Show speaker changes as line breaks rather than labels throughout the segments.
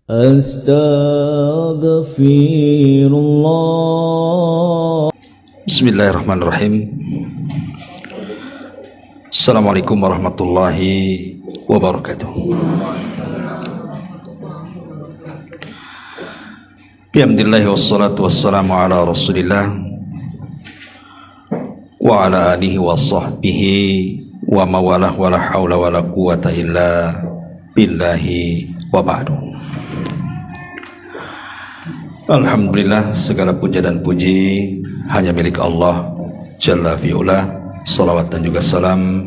Astaghfirullah.
Bismillahirrahmanirrahim. Assalamualaikum warahmatullahi wabarakatuh. Bihamdillahi wassalatu wassalamu ala rasulillah wa ala alihi wa sahbihi wa mawalah wa la hawla wa la quwata illa billahi wa ba'du. Alhamdulillah, segala puja dan puji hanya milik Allah Jalla fi'ula. Salawat dan juga salam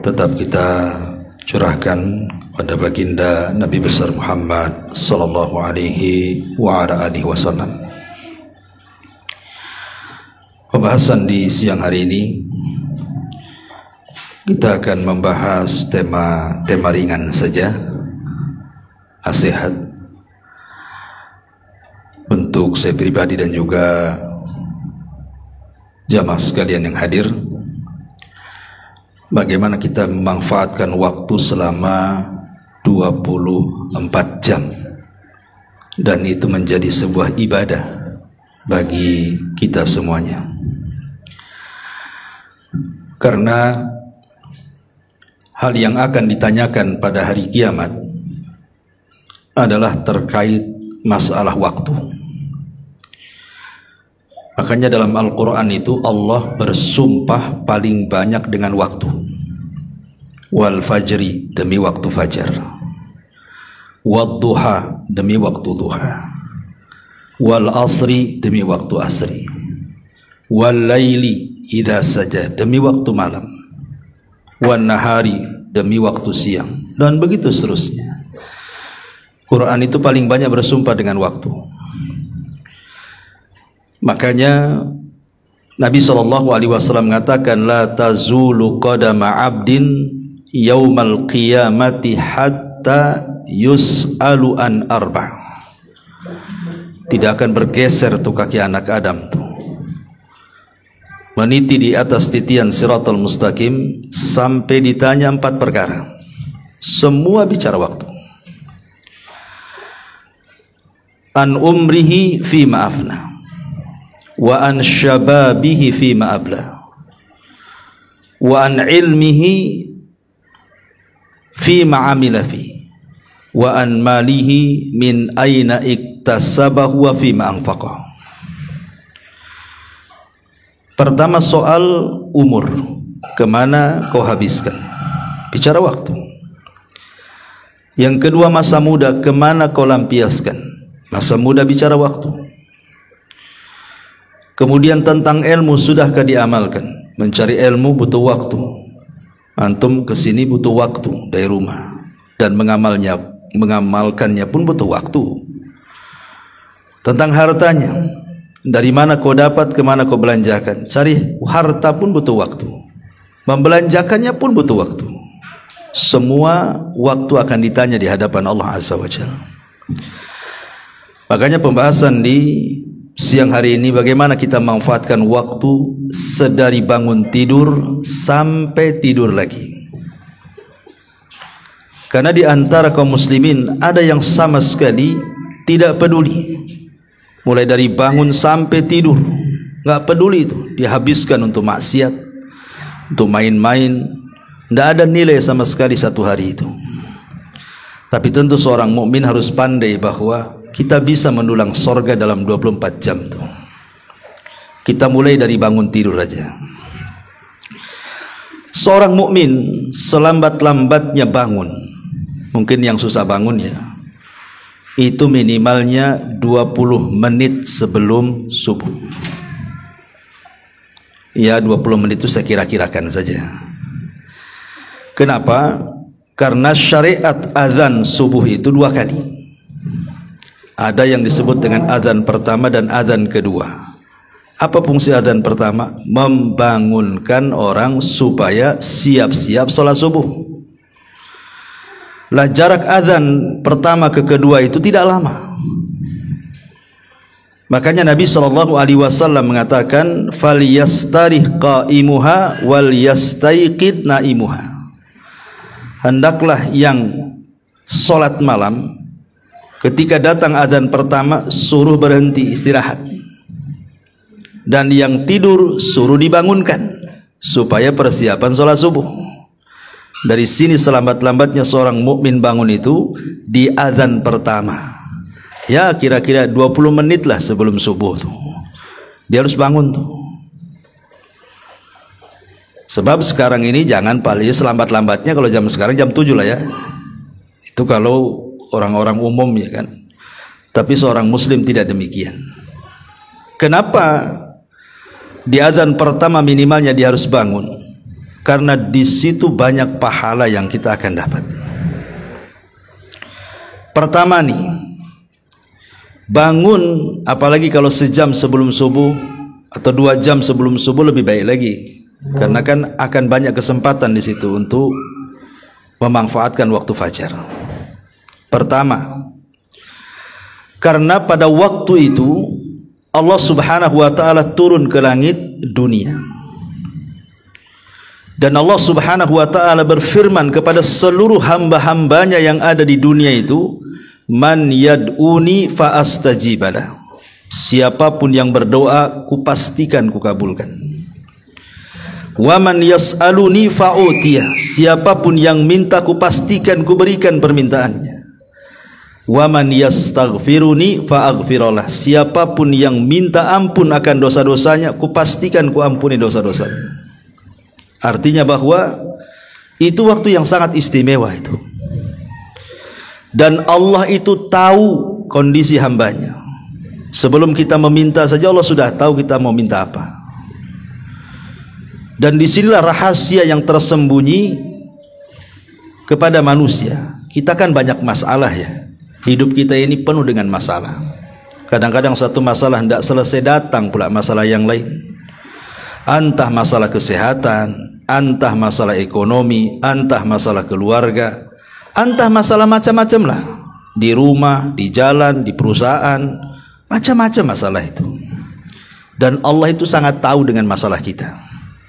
tetap kita curahkan pada baginda Nabi besar Muhammad sallallahu alaihi wa ala alihi wasallam. Pembahasan di siang hari ini kita akan membahas tema ringan saja, nasihat untuk saya pribadi dan juga jamaah sekalian yang hadir. Bagaimana kita memanfaatkan waktu selama 24 jam, dan itu menjadi sebuah ibadah bagi kita semuanya. Karena hal yang akan ditanyakan pada hari kiamat adalah terkait masalah waktu. Makanya dalam Al-Quran itu Allah bersumpah paling banyak dengan waktu. Wal fajri, demi waktu fajar. Wad duha, demi waktu duha. Wal asri, demi waktu asri. Wal laili idha saja, demi waktu malam. Wan nahari, demi waktu siang. Dan begitu seterusnya. Quran itu paling banyak bersumpah dengan waktu. Makanya Nabi SAW mengatakan, la tazulu qadama abdin yaumal qiyamati hatta yus'alu an arba'. Tidak akan bergeser tuh kaki anak Adam tuh, meniti di atas titian siratal mustaqim sampai ditanya 4 perkara. Semua bicara waktu. An umrihi fi ma'afna, wa an syababihi fi ma'abla, wa an ilmihi fi ma'amila fi, wa an malihi min aina iktasabahu wa fi ma'anfaqah. Pertama soal umur, kemana kau habiskan, bicara waktu. Yang kedua masa muda, kemana kau lampiaskan, masa muda bicara waktu. Kemudian tentang ilmu, sudahkah diamalkan? Mencari ilmu butuh waktu. Antum kesini butuh waktu dari rumah, dan mengamalkannya pun butuh waktu. Tentang hartanya, dari mana kau dapat, kemana kau belanjakan. Cari harta pun butuh waktu, membelanjakannya pun butuh waktu. Semua waktu akan ditanya di hadapan Allah Azza wa Jalla. Makanya pembahasan di siang hari ini, bagaimana kita memanfaatkan waktu sedari bangun tidur sampai tidur lagi. Karena di antara kaum muslimin ada yang sama sekali tidak peduli, mulai dari bangun sampai tidur nggak peduli, itu dihabiskan untuk maksiat, untuk main-main. Tidak ada nilai sama sekali satu hari itu. Tapi tentu seorang mukmin harus pandai bahwa kita bisa mendulang sorga dalam 24 jam tuh. Kita mulai dari bangun tidur aja. Seorang mukmin selambat-lambatnya bangun, mungkin yang susah bangun ya, itu minimalnya 20 menit sebelum subuh. Ya 20 menit itu saya kira-kirakan saja. Kenapa? Karena syariat azan subuh itu 2 kali. Ada yang disebut dengan azan pertama dan azan kedua. Apa fungsi azan pertama? Membangunkan orang supaya siap-siap sholat subuh. Lah jarak azan pertama ke kedua itu tidak lama. Makanya Nabi SAW mengatakan, "Falyastarih qaimuha wal yastaiqid naimuha." Hendaklah yang sholat malam ketika datang adzan pertama suruh berhenti istirahat, dan yang tidur suruh dibangunkan supaya persiapan sholat subuh. Dari sini selambat-lambatnya seorang mukmin bangun itu di adzan pertama. Ya kira-kira 20 menit lah sebelum subuh tuh dia harus bangun tuh. Sebab sekarang ini jangan paling selambat-lambatnya kalau jam sekarang jam 7 lah ya. Itu kalau orang-orang umum ya kan. Tapi seorang muslim tidak demikian. Kenapa di adzan pertama minimalnya dia harus bangun? Karena di situ banyak pahala yang kita akan dapat. Pertama nih, bangun apalagi kalau sejam sebelum subuh atau 2 jam sebelum subuh lebih baik lagi. Karena kan akan banyak kesempatan di situ untuk memanfaatkan waktu fajar. Pertama, karena pada waktu itu Allah Subhanahu wa taala turun ke langit dunia. Dan Allah Subhanahu wa taala berfirman kepada seluruh hamba-hambanya yang ada di dunia itu, man yad'uni fa astajibalah. Siapapun yang berdoa kupastikan kukabulkan. Wa man yas'aluni fa utiyah. Siapapun yang minta kupastikan kuberikan permintaannya. Wa man yastaghfiruni fa aghfirullah. Siapapun yang minta ampun akan dosa-dosanya kupastikan kuampuni dosa-dosanya. Artinya bahwa itu waktu yang sangat istimewa itu. Dan Allah itu tahu kondisi hambanya. Sebelum kita meminta saja Allah sudah tahu kita mau minta apa. Dan disinilah rahasia yang tersembunyi kepada manusia. Kita kan banyak masalah ya. Hidup kita ini penuh dengan masalah. Kadang-kadang satu masalah tidak selesai datang pula masalah yang lain. Entah masalah kesehatan, entah masalah ekonomi, entah masalah keluarga, entah masalah macam-macam lah. Di rumah, di jalan, di perusahaan, macam-macam masalah itu. Dan Allah itu sangat tahu dengan masalah kita.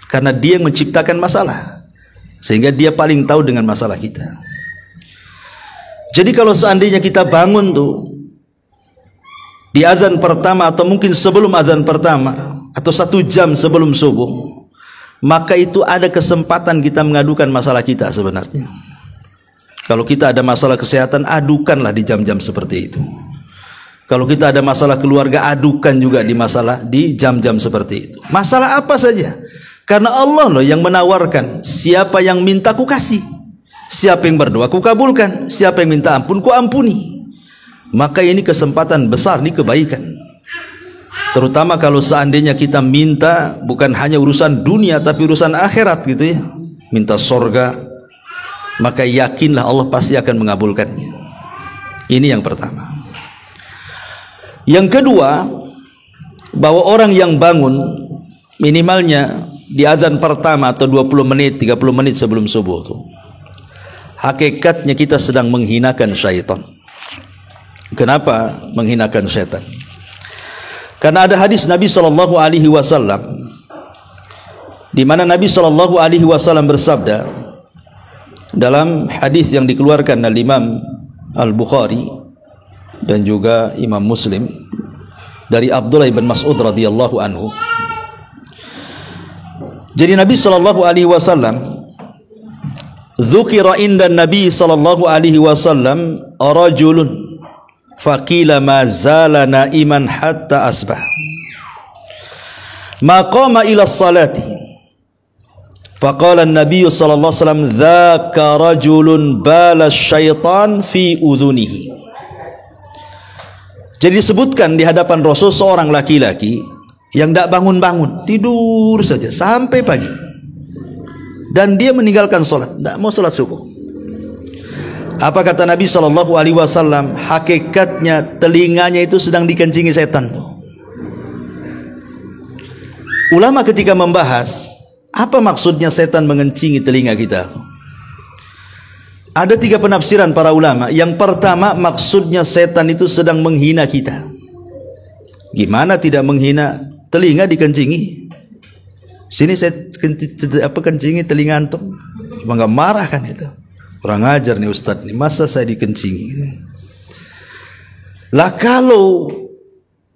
Karena Dia yang menciptakan masalah. Sehingga Dia paling tahu dengan masalah kita. Jadi kalau seandainya kita bangun tuh di azan pertama atau mungkin sebelum azan pertama atau 1 jam sebelum subuh, maka itu ada kesempatan kita mengadukan masalah kita sebenarnya. Kalau kita ada masalah kesehatan, adukanlah di jam-jam seperti itu. Kalau kita ada masalah keluarga, adukan juga di jam-jam seperti itu. Masalah apa saja. Karena Allah loh yang menawarkan, siapa yang minta ku kasih, siapa yang berdoa ku kabulkan, siapa yang minta ampun ku ampuni. Maka ini kesempatan besar, ini kebaikan. Terutama kalau seandainya kita minta bukan hanya urusan dunia tapi urusan akhirat gitu ya. Minta sorga, maka yakinlah Allah pasti akan mengabulkannya. Ini yang pertama. Yang kedua, bahwa orang yang bangun minimalnya di azan pertama atau 20 menit, 30 menit sebelum subuh tuh, hakikatnya kita sedang menghinakan syaitan. Kenapa menghinakan syaitan? Karena ada hadis Nabi sallallahu alaihi wasallam di mana Nabi sallallahu alaihi wasallam bersabda dalam hadis yang dikeluarkan oleh Imam Al-Bukhari dan juga Imam Muslim dari Abdullah bin Mas'ud radhiyallahu anhu. Jadi Nabi sallallahu alaihi wasallam dzukira inda Nabi sallallahu alaihi wasallam rajulun faqila ma zala naiman hatta asbah ma qama ila salati faqala an-nabiy sallallahu alaihi wasallam dzaka rajulun bala syaitan fi udhunihi. Jadi disebutkan di hadapan Rasul seorang laki-laki yang tidak bangun-bangun, tidur saja sampai pagi, dan dia meninggalkan sholat, tidak mau sholat subuh. Apa kata Nabi sallallahu alaihi wasallam? Hakikatnya telinganya itu sedang dikencingi setan tuh. Ulama ketika membahas apa maksudnya setan mengencingi telinga kita, ada 3 penafsiran para ulama. Yang pertama, maksudnya setan itu sedang menghina kita. Gimana tidak menghina? Telinga dikencingi. Sini saya kencingi telinga antum. Enggak marah kan itu? Kurang ajar nih Ustadz nih, masa saya dikencingi? Lah kalau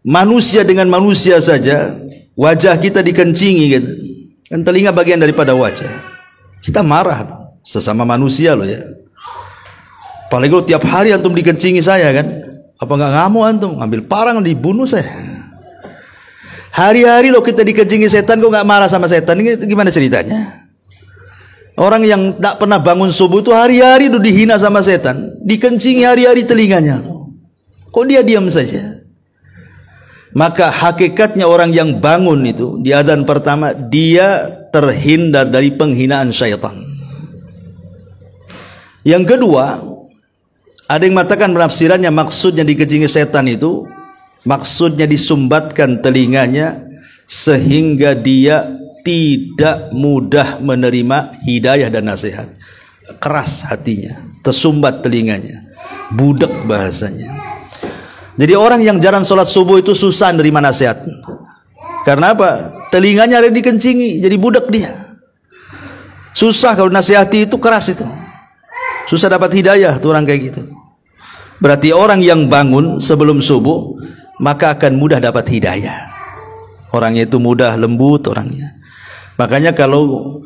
manusia dengan manusia saja, wajah kita dikencingi gitu. Kan telinga bagian daripada wajah. Kita marah tuh. Sesama manusia loh ya. Apalagi kalau tiap hari antum dikencingi saya kan. Apa nggak ngamuk antum? Ambil parang dibunuh saya. Hari-hari lo kita dikencingi setan, kok nggak marah sama setan? Ini gimana ceritanya? Orang yang tak pernah bangun subuh itu hari-hari itu dihina sama setan, dikencingi hari-hari telinganya. Kok dia diam saja? Maka hakikatnya orang yang bangun itu di adzan pertama, dia terhindar dari penghinaan syaitan. Yang kedua, ada yang mengatakan penafsirannya maksudnya dikencingi setan itu, maksudnya disumbatkan telinganya sehingga dia tidak mudah menerima hidayah dan nasihat. Keras hatinya, tersumbat telinganya, budak bahasanya. Jadi orang yang jarang sholat subuh itu susah menerima nasihat. Karena apa? Telinganya ada dikencingi, jadi budak dia. Susah kalau nasihati itu, keras itu. Susah dapat hidayah tuh orang kayak gitu. Berarti orang yang bangun sebelum subuh maka akan mudah dapat hidayah. Orangnya itu mudah, lembut orangnya. Makanya kalau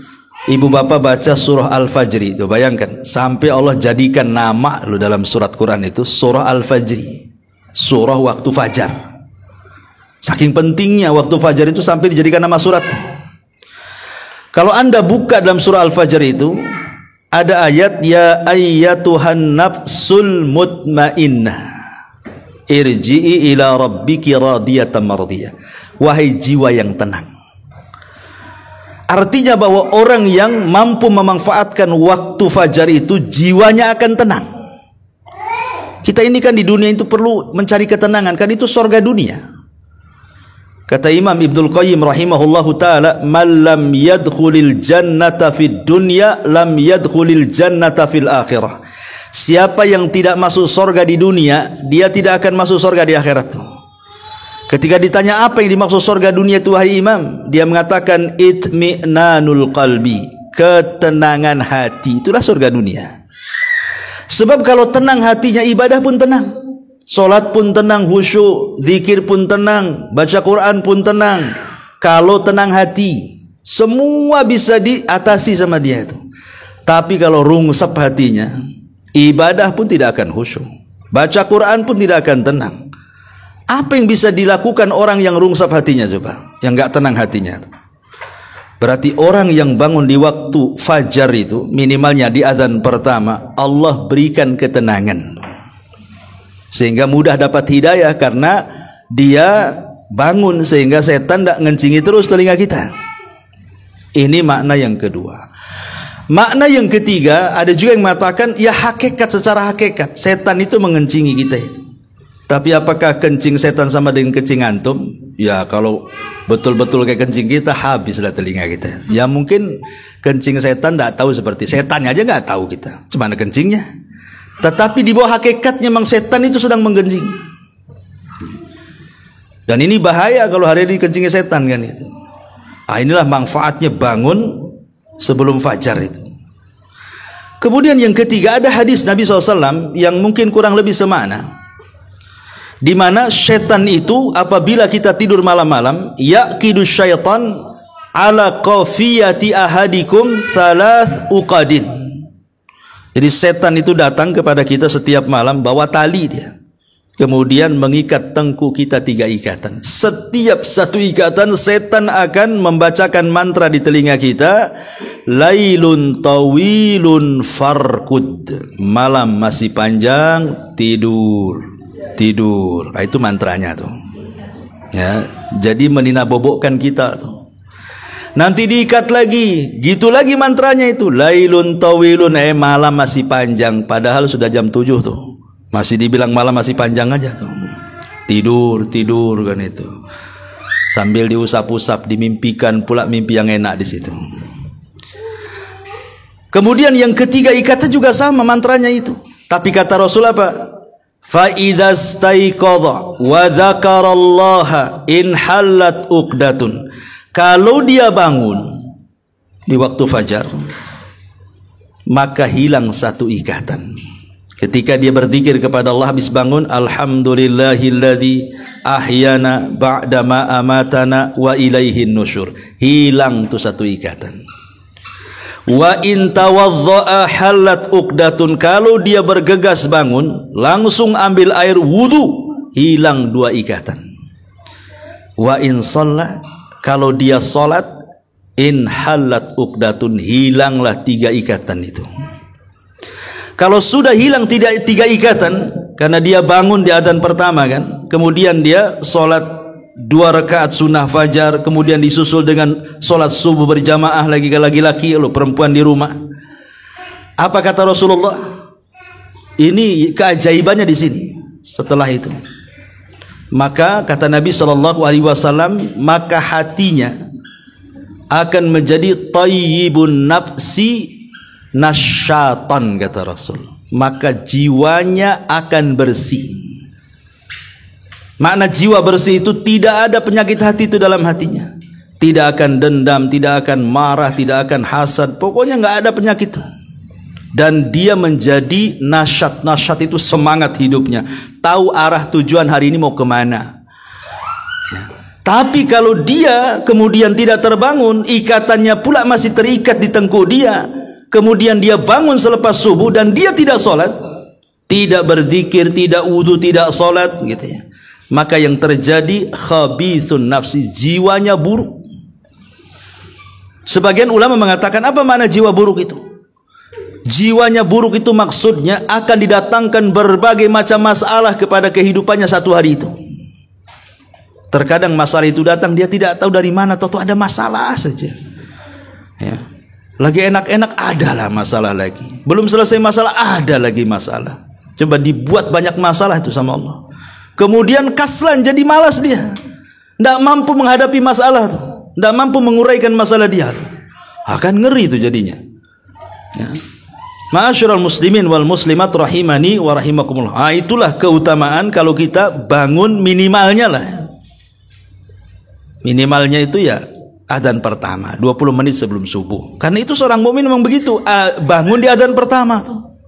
ibu bapak baca surah Al-Fajri itu, bayangkan sampai Allah jadikan nama lo dalam surat Quran itu surah Al-Fajri, surah waktu fajar. Saking pentingnya waktu fajar itu sampai dijadikan nama surat. Kalau anda buka dalam surah Al-Fajr itu ada ayat, ya ayyatuhan nafsul mutmainnah irji'i ila rabbiki radiyatan mardiyah. Wahai jiwa yang tenang. Artinya bahwa orang yang mampu memanfaatkan waktu fajar itu jiwanya akan tenang. Kita ini kan di dunia itu perlu mencari ketenangan, kan itu surga dunia. Kata Imam Ibnul Qayyim rahimahullahu ta'ala, man lam yadkhulil jannata fid dunya lam yadkhulil jannata fil akhirah. Siapa yang tidak masuk surga di dunia, dia tidak akan masuk surga di akhirat. Ketika ditanya apa yang dimaksud surga dunia itu wahai Imam, dia mengatakan itmi'nanul qalbi, ketenangan hati, itulah surga dunia. Sebab kalau tenang hatinya, ibadah pun tenang. Solat pun tenang, khusyuk, zikir pun tenang, baca Quran pun tenang. Kalau tenang hati, semua bisa diatasi sama dia itu. Tapi kalau rungsep hatinya, ibadah pun tidak akan khusyuk, baca Quran pun tidak akan tenang. Apa yang bisa dilakukan orang yang rungsep hatinya coba, yang nggak tenang hatinya? Berarti orang yang bangun di waktu fajar itu, minimalnya di adzan pertama, Allah berikan ketenangan. Sehingga mudah dapat hidayah karena dia bangun sehingga setan tidak ngencingi terus telinga kita. Ini makna yang kedua. Makna yang ketiga, ada juga yang mengatakan ya hakikat, secara hakikat setan itu mengencingi kita itu. Tapi apakah kencing setan sama dengan kencing antum? Ya kalau betul-betul kayak kencing kita, habislah telinga kita. Ya mungkin kencing setan tidak tahu seperti setannya aja nggak tahu kita. Cuma kencingnya. Tetapi di bawah hakikatnya memang setan itu sedang menggencingi. Dan ini bahaya kalau hari ini kencingnya setan kan itu. Inilah manfaatnya bangun sebelum fajar itu. Kemudian yang ketiga, ada hadis Nabi SAW yang mungkin kurang lebih semakna, di mana setan itu apabila kita tidur malam-malam, yaqidu syaitan ala qafiyati ahadikum thalath uqadin. Jadi setan itu datang kepada kita setiap malam bawa tali dia. Kemudian mengikat tengkuk kita 3 ikatan. Setiap satu ikatan setan akan membacakan mantra di telinga kita. Lailun tawilun farkud. Malam masih panjang, tidur. Tidur. Itu mantranya tuh. Ya, jadi meninabobokkan kita tuh. Nanti diikat lagi, gitu lagi mantranya itu. Lailun tawilun, malam masih panjang, padahal sudah jam 7 tuh. Masih dibilang malam masih panjang aja tuh. Tidur kan itu. Sambil diusap-usap, dimimpikan pula mimpi yang enak di situ. Kemudian yang ketiga ikatan juga sama mantranya itu. Tapi kata Rasul apa? Fa idza staiqadha wa dzakarallaha in hallat uqdatun. Kalau dia bangun di waktu fajar, maka hilang satu ikatan. Ketika dia berzikir kepada Allah habis bangun, alhamdulillahilladzi ahyana ba'da ma amatana wa ilaihin nusyur. Hilang tuh satu ikatan. Wa in tawaddaa halat uqdatun. Kalau dia bergegas bangun, langsung ambil air wudu, hilang dua ikatan. Wa in shalla, kalau dia salat, in halat uqdatun, hilanglah tiga ikatan itu. Kalau sudah hilang tiga ikatan, karena dia bangun di adzan pertama kan, kemudian dia sholat 2 rakaat sunnah fajar, kemudian disusul dengan sholat subuh berjamaah lagi laki-laki, perempuan di rumah. Apa kata Rasulullah? Ini keajaibannya di sini. Setelah itu, maka kata Nabi SAW, maka hatinya akan menjadi tayyibun nafsi nasyatan, kata Rasul, maka jiwanya akan bersih. Makna jiwa bersih itu tidak ada penyakit hati itu dalam hatinya, tidak akan dendam, tidak akan marah, tidak akan hasad, pokoknya nggak ada penyakit. Dan dia menjadi nasyat. Nasyat itu semangat hidupnya, tahu arah tujuan hari ini mau kemana. Tapi kalau dia kemudian tidak terbangun, ikatannya pula masih terikat di tengkuk dia, kemudian dia bangun selepas subuh dan dia tidak sholat, tidak berzikir, tidak wudu, tidak sholat, gitu ya, maka yang terjadi khabithun nafsi, jiwanya buruk. Sebagian ulama mengatakan, apa makna jiwa buruk itu? Jiwanya buruk itu maksudnya akan didatangkan berbagai macam masalah kepada kehidupannya satu hari itu. Terkadang masalah itu datang, dia tidak tahu dari mana, tahu ada masalah saja, ya. Lagi enak-enak adalah masalah lagi, belum selesai masalah ada lagi masalah. Coba dibuat banyak masalah itu sama Allah. Kemudian kaslan, jadi malas dia, tidak mampu menghadapi masalah itu, tidak mampu menguraikan masalah dia, akan ngeri itu jadinya, ya. Ma'asyiral muslimin wal muslimat rahimani wa rahimakumullah. Itulah keutamaan kalau kita bangun minimalnya lah. Minimalnya itu ya adzan pertama 20 menit sebelum subuh. Karena itu seorang mukmin memang begitu, bangun di adzan pertama tuh.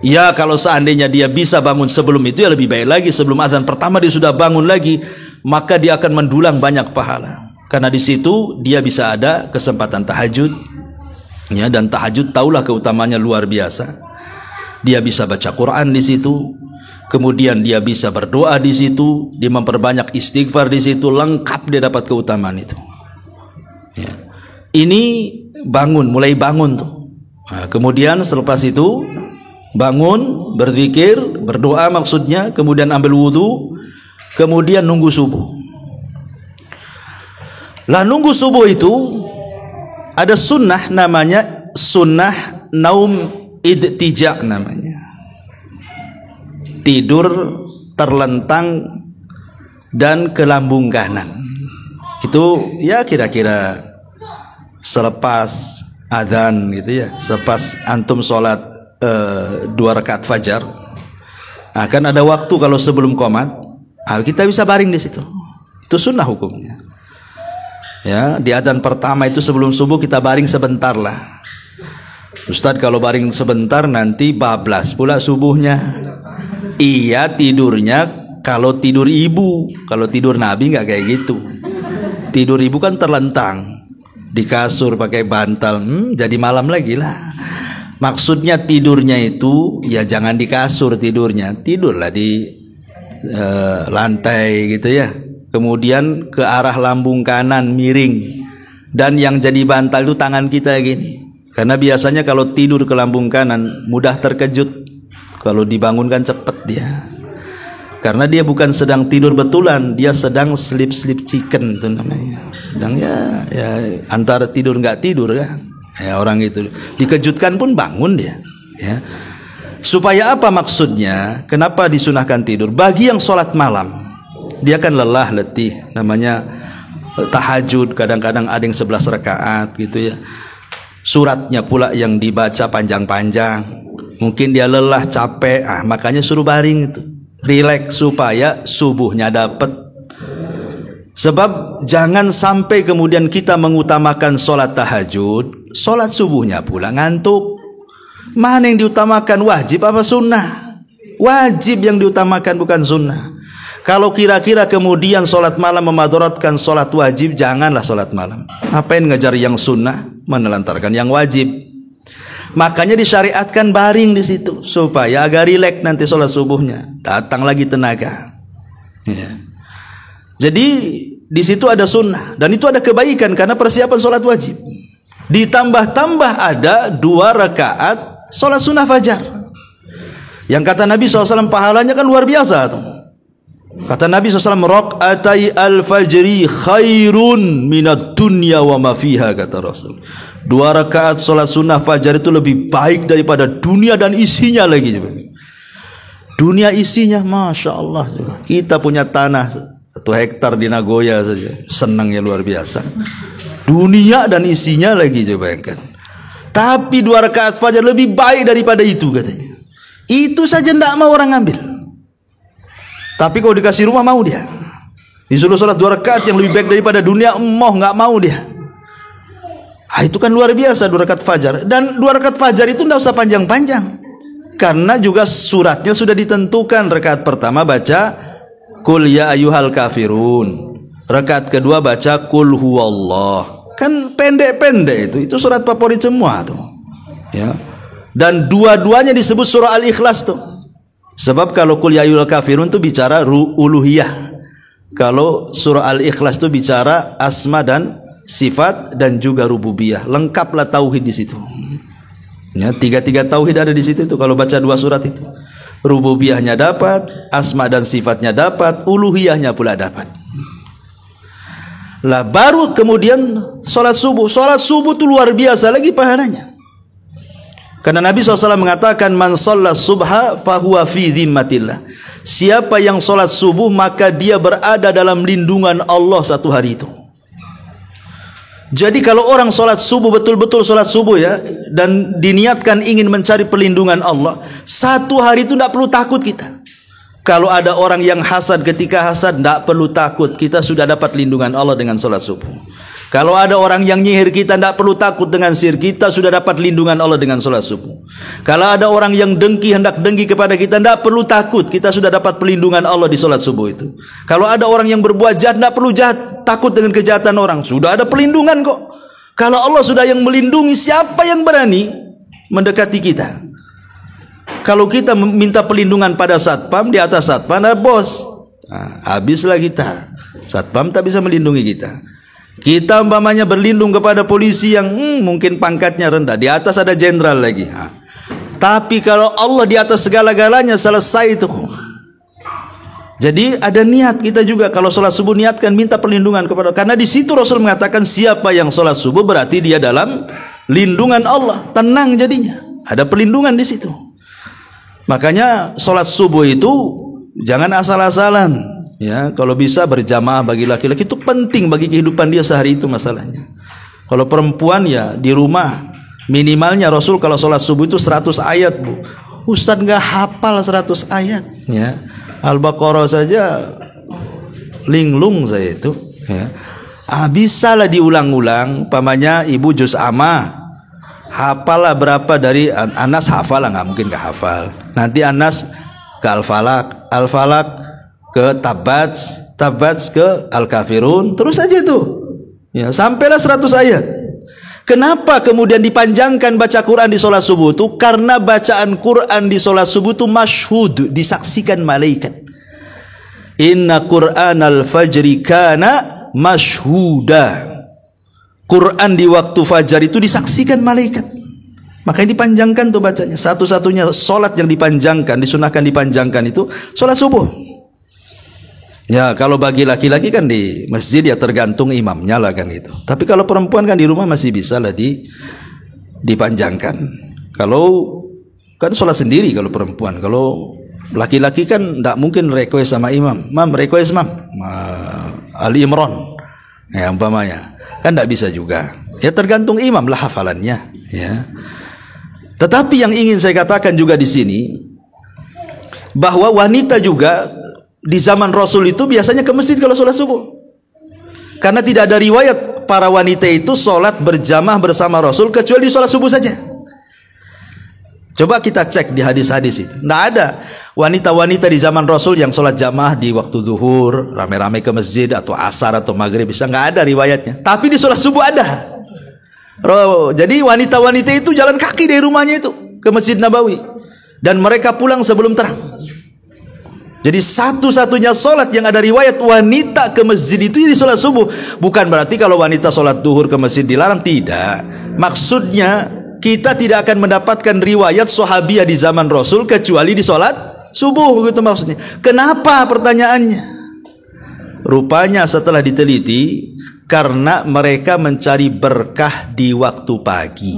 Ya kalau seandainya dia bisa bangun sebelum itu ya lebih baik lagi. Sebelum adzan pertama dia sudah bangun lagi, maka dia akan mendulang banyak pahala. Karena di situ dia bisa ada kesempatan tahajud, ya, dan tahajud taulah keutamanya luar biasa. Dia bisa baca Quran di situ, kemudian dia bisa berdoa di situ, dia memperbanyak istighfar di situ, lengkap dia dapat keutamaan itu. Ya. Ini bangun, mulai bangun tuh. Nah, kemudian selepas itu bangun, berzikir, berdoa maksudnya, kemudian ambil wudu, kemudian nunggu subuh. Lah nunggu subuh itu ada sunnah namanya sunnah naum idtija namanya. Tidur terlentang dan ke lambung kanan. Itu ya kira-kira selepas adzan gitu ya, selepas antum sholat 2 rakaat fajar. Akan ada waktu kalau sebelum qomat, kita bisa baring di situ. Itu sunnah hukumnya. Ya, di adzan pertama itu sebelum subuh kita baring sebentar lah. Ustadz kalau baring sebentar nanti bablas pula subuhnya. Iya tidurnya kalau tidur ibu, kalau tidur Nabi nggak kayak gitu. Tidur ibu kan terlentang di kasur pakai bantal, jadi malam lagi lah. Maksudnya tidurnya itu ya jangan di kasur tidurnya, tidurlah di lantai gitu ya. Kemudian ke arah lambung kanan miring, dan yang jadi bantal itu tangan kita gini. Karena biasanya kalau tidur ke lambung kanan mudah terkejut. Kalau dibangunkan cepat dia. Karena dia bukan sedang tidur betulan, dia sedang sleep chicken itu namanya. Sedang ya antara tidur nggak tidur kan. Ya orang itu dikejutkan pun bangun dia. Ya. Supaya apa maksudnya? Kenapa disunahkan tidur? Bagi yang sholat malam, dia kan lelah letih, namanya tahajud, kadang-kadang ada yang 11 rakaat gitu ya. Suratnya pula yang dibaca panjang-panjang. Mungkin dia lelah, capek, makanya suruh baring itu. Rileks supaya subuhnya dapat. Sebab jangan sampai kemudian kita mengutamakan sholat tahajud, sholat subuhnya pula ngantuk. Mana yang diutamakan, wajib apa sunnah? Wajib yang diutamakan, bukan sunnah. Kalau kira-kira kemudian sholat malam memadaratkan sholat wajib, janganlah sholat malam. Apain ngejar yang sunnah, menelantarkan yang wajib. Makanya disyariatkan baring di situ supaya agak rileks nanti sholat subuhnya, datang lagi tenaga. Ya. Jadi di situ ada sunnah dan itu ada kebaikan karena persiapan sholat wajib. Ditambah-tambah ada 2 rakaat sholat sunnah fajar. Yang kata Nabi SAW pahalanya kan luar biasa tuh. Kata Nabi SAW, raqatai al-fajri khairun minad dunya wa ma fiha, kata Rasul. 2 rakaat salat sunnah fajar itu lebih baik daripada dunia dan isinya lagi. Dunia isinya, Masya Allah. Kita punya tanah 1 hektar di Nagoya saja, senangnya luar biasa. Dunia dan isinya lagi, coba bayangkan. Tapi 2 rakaat fajar lebih baik daripada itu, katanya. Itu saja tidak mau orang ambil. Tapi kalau dikasih rumah mau dia. Disuruh sholat 2 rakaat yang lebih baik daripada dunia, nggak mau dia. Itu kan luar biasa 2 rakaat fajar. Dan 2 rakaat fajar itu tidak usah panjang-panjang. Karena juga suratnya sudah ditentukan. Rakaat pertama baca Qul ya ayyuhal kafirun. Rakaat kedua baca Qul huwallah. Kan pendek-pendek itu surat favorit semua tuh. Ya. Dan dua-duanya disebut surah Al-Ikhlas tuh. Sebab kalau Qul ya ayyuhal kafirun itu bicara uluhiyah. Kalau surah Al-Ikhlas itu bicara asma dan sifat dan juga rububiyah. Lengkaplah tauhid di situ. Ya, 3 tauhid ada di situ tuh kalau baca 2 surat itu. Rububiyahnya dapat, asma dan sifatnya dapat, uluhiyahnya pula dapat. Lah baru kemudian salat subuh. Salat subuh itu luar biasa lagi pahalanya. Karena Nabi SAW mengatakan man shalla subha fahuwa fi dhimmatillah. Siapa yang sholat subuh maka dia berada dalam lindungan Allah 1 hari itu. Jadi kalau orang sholat subuh, betul-betul sholat subuh ya, dan diniatkan ingin mencari perlindungan Allah, 1 hari itu tidak perlu takut kita. Kalau ada orang yang hasad, ketika hasad tidak perlu takut, kita sudah dapat lindungan Allah dengan sholat subuh. Kalau ada orang yang nyihir kita, tidak perlu takut dengan sihir, kita sudah dapat lindungan Allah dengan sholat subuh. Kalau ada orang yang dengki, hendak dengki kepada kita, tidak perlu takut, kita sudah dapat perlindungan Allah di sholat subuh itu. Kalau ada orang yang berbuat jahat, tidak perlu takut dengan kejahatan orang, sudah ada perlindungan kok. Kalau Allah sudah yang melindungi, siapa yang berani mendekati kita? Kalau kita minta perlindungan pada satpam, di atas satpam ada bos, habislah kita. Satpam tak bisa melindungi kita. Kita umpamanya berlindung kepada polisi yang mungkin pangkatnya rendah, di atas ada jenderal lagi. Tapi kalau Allah di atas segala-galanya, selesai itu. Jadi ada niat kita juga kalau sholat subuh, niatkan minta perlindungan kepada, karena di situ Rasul mengatakan siapa yang sholat subuh berarti dia dalam lindungan Allah, tenang jadinya, ada perlindungan di situ. Makanya sholat subuh itu jangan asal-asalan. Ya, kalau bisa berjamaah bagi laki-laki itu penting bagi kehidupan dia sehari itu masalahnya. Kalau perempuan ya di rumah, minimalnya Rasul kalau sholat subuh itu 100 ayat, Bu. Ustaz nggak hafal 100 ayat. Ya, Al-Baqarah saja linglung saya itu. Ya, bisalah diulang-ulang. Pamannya ibu juz amma, hafalah berapa dari Anas, hafal lah, nggak mungkin nggak hafal. Nanti Anas ke Al-Falaq, Al-Falaq ke Tabats ke Al-Kafirun, terus aja tuh ya, sampailah 100 ayat. Kenapa kemudian dipanjangkan baca Quran di sholat subuh itu? Karena bacaan Quran di sholat subuh itu masyhud, disaksikan malaikat. Inna Qur'anal fajri kana masyhuda. Quran di waktu fajar itu disaksikan malaikat. Makanya dipanjangkan tuh bacanya. Satu-satunya sholat yang dipanjangkan, disunahkan dipanjangkan itu sholat subuh. Ya, kalau bagi laki-laki kan di masjid ya tergantung imamnya lah kan gitu. Tapi kalau perempuan kan di rumah masih bisa lah dipanjangkan. Kalau kan sholat sendiri kalau perempuan. Kalau laki-laki kan tidak mungkin request sama imam. Mam request mam Ali Imran, ya umpamanya kan tidak bisa juga. Ya tergantung imam lah hafalannya. Ya. Tetapi yang ingin saya katakan juga di sini bahwa wanita juga di zaman Rasul itu biasanya ke masjid kalau sholat subuh. Karena tidak ada riwayat para wanita itu sholat berjamaah bersama Rasul kecuali di sholat subuh saja. Coba kita cek di hadis-hadis itu. Tidak ada wanita-wanita di zaman Rasul yang sholat jamaah di waktu zuhur, rame-rame ke masjid atau asar atau maghrib, bisa nggak ada riwayatnya. Tapi di sholat subuh ada. Jadi wanita-wanita itu jalan kaki dari rumahnya itu ke Masjid Nabawi, dan mereka pulang sebelum terang. Jadi satu-satunya sholat yang ada riwayat wanita ke masjid itu di sholat subuh. Bukan berarti kalau wanita sholat duhur ke masjid dilarang, tidak. Maksudnya kita tidak akan mendapatkan riwayat sahabiah di zaman Rasul kecuali di sholat subuh, begitu maksudnya. Kenapa pertanyaannya? Rupanya setelah diteliti, karena mereka mencari berkah di waktu pagi.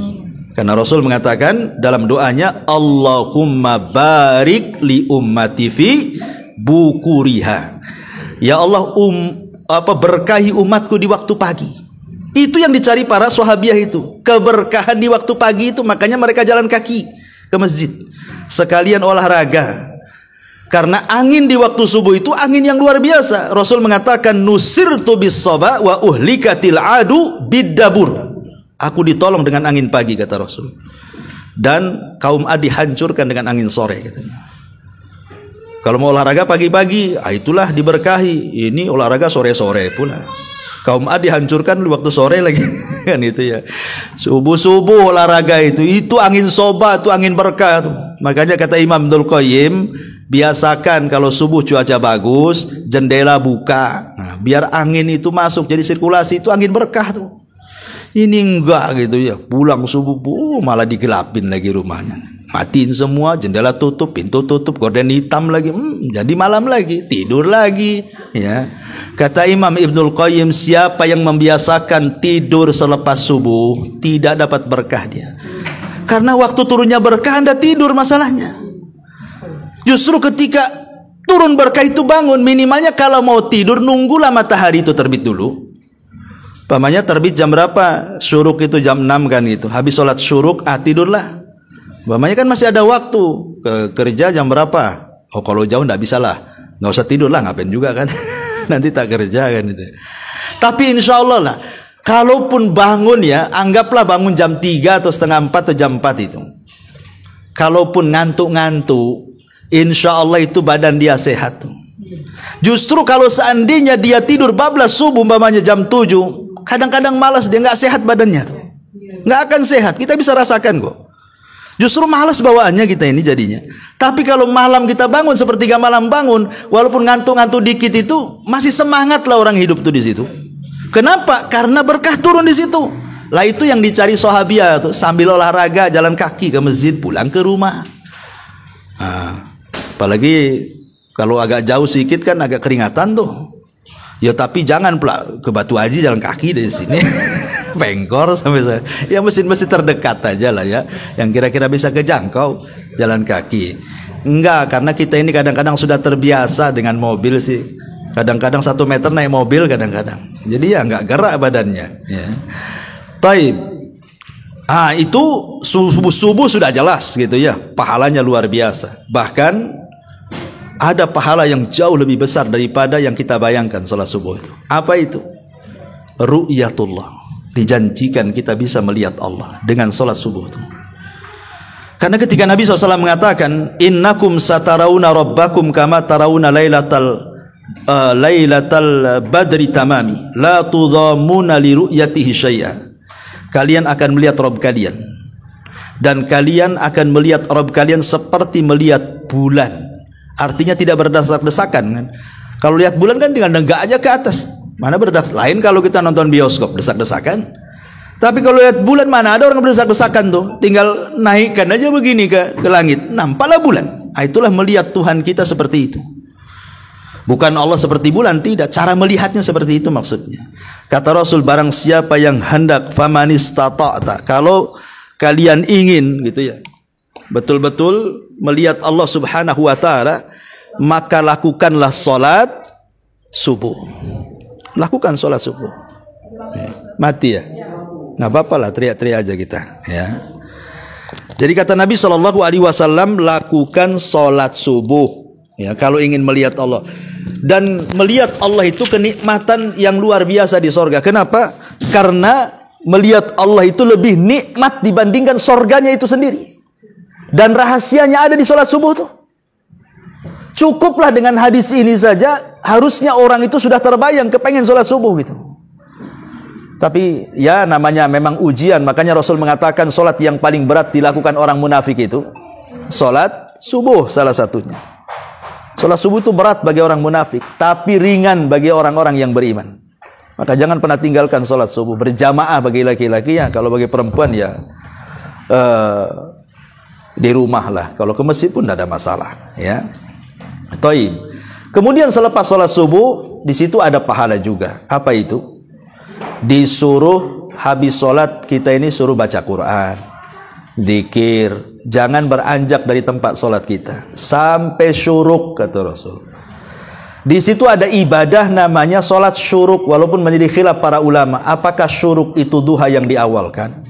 Karena Rasul mengatakan dalam doanya, Allahumma barik li ummati fi bukuriha. Ya Allah, berkahi umatku di waktu pagi. Itu yang dicari para sahabiah itu, keberkahan di waktu pagi itu. Makanya mereka jalan kaki ke masjid, sekalian olahraga. Karena angin di waktu subuh itu angin yang luar biasa. Rasul mengatakan, nusirtu bis soba wa uhlikatil adu biddabur. Aku ditolong dengan angin pagi, kata Rasul, dan kaum Ad dihancurkan dengan angin sore, katanya. Kalau mau olahraga pagi-pagi, itulah diberkahi. Ini olahraga sore-sore pula. Kaum Ad dihancurkan di waktu sore lagi. Kan itu ya. Subuh-subuh olahraga itu angin soba, itu angin berkah tuh. Makanya kata Imam Ibnul Qayyim, biasakan kalau subuh cuaca bagus, jendela buka. Nah, biar angin itu masuk, jadi sirkulasi itu angin berkah tuh. Ini enggak gitu ya. Pulang subuh malah digelapin lagi rumahnya. Matiin semua, jendela tutup, pintu tutup, gorden hitam lagi. Jadi malam lagi, tidur lagi, ya. Kata Imam Ibnul Qayyim, siapa yang membiasakan tidur selepas subuh tidak dapat berkah dia. Karena waktu turunnya berkah Anda tidur masalahnya. Justru ketika turun berkah itu bangun. Minimalnya kalau mau tidur nunggulah matahari itu terbit dulu. Pamannya terbit jam berapa? Syuruk itu jam 6 kan gitu. Habis sholat syuruk, tidurlah. Pamannya kan masih ada waktu. Kerja jam berapa? Oh, kalau jauh nggak bisa lah. Nggak usah tidur lah, ngapain juga kan. Nanti tak kerja kan itu. Tapi insya Allah lah, kalaupun bangun ya, anggaplah bangun jam 3 atau setengah 4 atau jam 4 itu. Kalaupun ngantuk-ngantuk, insya Allah itu badan dia sehat tuh. Justru kalau seandainya dia tidur bablas subuh umpamanya jam 7, kadang-kadang malas, dia nggak sehat badannya tuh. Nggak akan sehat, kita bisa rasakan kok. Justru malas bawaannya kita ini jadinya. Tapi kalau malam kita bangun, sepertiga malam bangun, walaupun ngantuk-ngantuk dikit itu masih semangat lah orang hidup tuh di situ. Kenapa? Karena berkah turun di situ. Lah itu yang dicari sahabiah tuh, sambil olahraga jalan kaki ke masjid, pulang ke rumah. Apalagi kalau agak jauh sedikit kan agak keringatan tuh. Ya tapi jangan pula ke Batu Haji jalan kaki dari sini. Bengkor sampai saya. Ya mesin-mesin terdekat aja lah ya, yang kira-kira bisa kejangkau jalan kaki. Enggak, karena kita ini kadang-kadang sudah terbiasa dengan mobil sih. Kadang-kadang 1 meter naik mobil kadang-kadang. Jadi ya enggak gerak badannya. Ya. Taib. Itu subuh-subuh sudah jelas gitu ya. Pahalanya luar biasa. Bahkan ada pahala yang jauh lebih besar daripada yang kita bayangkan salat subuh itu. Apa itu? Ru'yatullah. Dijanjikan kita bisa melihat Allah dengan salat subuh itu. Karena ketika Nabi SAW mengatakan, innakum satarawuna rabbakum kama tarawuna lailatal badri tamami la tudhamuna li ru'yatihi syai'a. Kalian akan melihat Rabb kalian, dan kalian akan melihat Rabb kalian seperti melihat bulan. Artinya tidak berdesak-desakan kan? Kalau lihat bulan kan tinggal nenggak aja ke atas. Mana berdesak? Lain kalau kita nonton bioskop desak-desakan. Tapi kalau lihat bulan, mana ada orang berdesak-desakan tuh. Tinggal naikkan aja begini ke langit, nampaklah bulan. Itulah melihat Tuhan kita seperti itu. Bukan Allah seperti bulan, tidak. Cara melihatnya seperti itu maksudnya. Kata Rasul, barang siapa yang hendak famanistata, kalau kalian ingin gitu ya, betul-betul melihat Allah Subhanahu wa taala, maka lakukanlah salat subuh. Lakukan salat subuh. Mati ya? Nggak apa-apa lah, teriak-teriak aja kita ya. Jadi kata Nabi SAW, lakukan salat subuh ya kalau ingin melihat Allah. Dan melihat Allah itu kenikmatan yang luar biasa di sorga. Kenapa? Karena melihat Allah itu lebih nikmat dibandingkan sorganya itu sendiri. Dan rahasianya ada di sholat subuh tuh. Cukuplah dengan hadis ini saja, harusnya orang itu sudah terbayang kepengen sholat subuh gitu. Tapi ya namanya memang ujian, makanya Rasul mengatakan sholat yang paling berat dilakukan orang munafik itu sholat subuh salah satunya. Sholat subuh itu berat bagi orang munafik, tapi ringan bagi orang-orang yang beriman. Maka jangan pernah tinggalkan sholat subuh berjamaah bagi laki-laki ya. Kalau bagi perempuan ya di rumah lah. Kalau ke masjid pun tidak ada masalah ya. Taib. Kemudian selepas sholat subuh, di situ ada pahala juga. Apa itu? Disuruh habis sholat kita ini suruh baca Quran, dzikir. Jangan beranjak dari tempat sholat kita sampai syuruk, kata Rasul. Di situ ada ibadah namanya sholat syuruk, walaupun menjadi khilaf para ulama. Apakah syuruk itu duha yang diawalkan,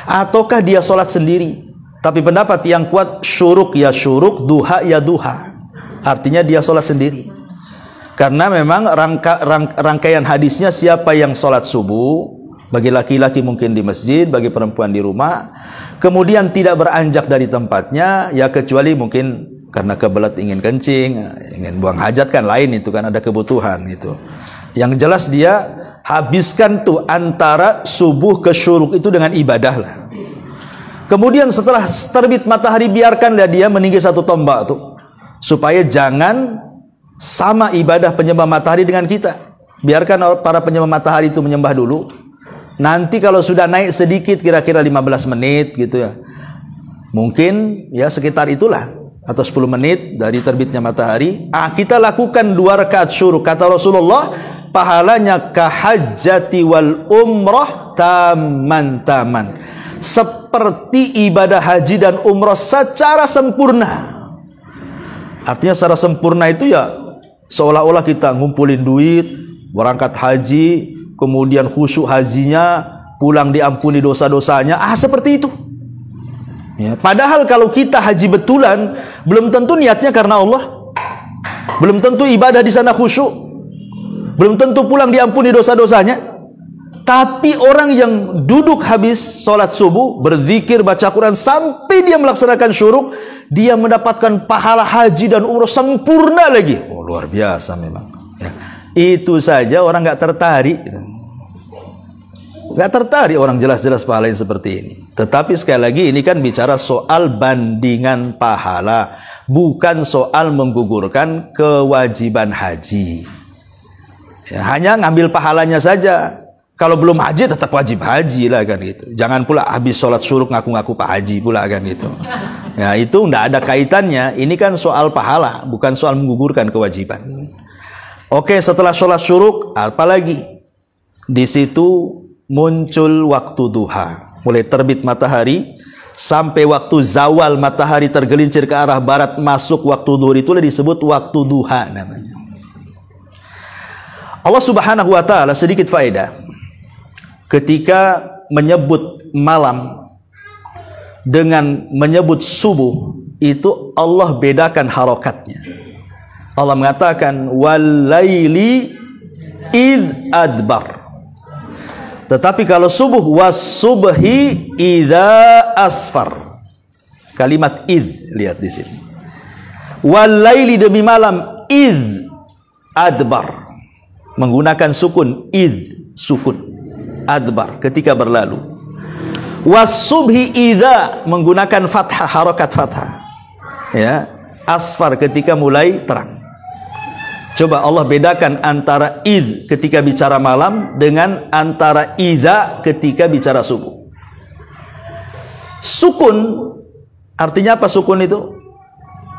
ataukah dia sholat sendiri? Tapi pendapat yang kuat syuruk ya syuruk, duha ya duha. Artinya dia sholat sendiri. Karena memang rangkaian hadisnya siapa yang sholat subuh, bagi laki-laki mungkin di masjid, bagi perempuan di rumah, kemudian tidak beranjak dari tempatnya, ya kecuali mungkin karena kebelet ingin kencing, ingin buang hajat kan lain, itu kan ada kebutuhan itu. Yang jelas dia habiskan tuh antara subuh ke syuruk itu dengan ibadah lah. Kemudian setelah terbit matahari biarkanlah dia meninggi satu tombak tuh, supaya jangan sama ibadah penyembah matahari dengan kita. Biarkan para penyembah matahari itu menyembah dulu. Nanti kalau sudah naik sedikit, kira-kira 15 menit gitu ya, mungkin ya sekitar itulah, atau 10 menit dari terbitnya matahari, kita lakukan 2 rakaat syuruk. Kata Rasulullah, pahalanya kahajjati wal umrah taman, seperti ibadah haji dan umrah secara sempurna. Artinya secara sempurna itu ya seolah-olah kita ngumpulin duit, berangkat haji, kemudian khusyuk hajinya, pulang diampuni dosa-dosanya, seperti itu ya. Padahal kalau kita haji betulan, belum tentu niatnya karena Allah, belum tentu ibadah di sana khusyuk, belum tentu pulang diampuni dosa-dosanya. Tapi orang yang duduk habis sholat subuh, berzikir, baca Quran sampai dia melaksanakan syuruk, dia mendapatkan pahala haji dan umrah sempurna lagi. Oh, luar biasa memang ya. Itu saja orang gak tertarik gitu. Gak tertarik orang jelas-jelas pahala yang seperti ini. Tetapi sekali lagi ini kan bicara soal bandingan pahala, bukan soal menggugurkan kewajiban haji ya, hanya ngambil pahalanya saja. Kalau belum haji tetap wajib haji lah kan gitu. Jangan pula habis sholat syuruk ngaku-ngaku Pak Haji pula kan gitu. Ya itu enggak ada kaitannya. Ini kan soal pahala, bukan soal menggugurkan kewajiban. Oke, setelah sholat syuruk, apalagi? Di situ muncul waktu duha. Mulai terbit matahari sampai waktu zawal matahari tergelincir ke arah barat masuk waktu duhur, itulah disebut waktu duha namanya. Allah Subhanahu wa taala, sedikit faedah, ketika menyebut malam dengan menyebut subuh, itu Allah bedakan harokatnya. Allah mengatakan walaili id adbar. Tetapi kalau subuh, was-subhi idza asfar. Kalimat id, lihat di sini. Walaili, demi malam, id adbar. Menggunakan sukun, id, sukun. Adbar, ketika berlalu. Was-subhi idza, menggunakan fathah, harokat fathah. Ya, asfar, ketika mulai terang. Coba Allah bedakan antara id ketika bicara malam dengan antara idza ketika bicara subuh. Sukun, artinya apa sukun itu?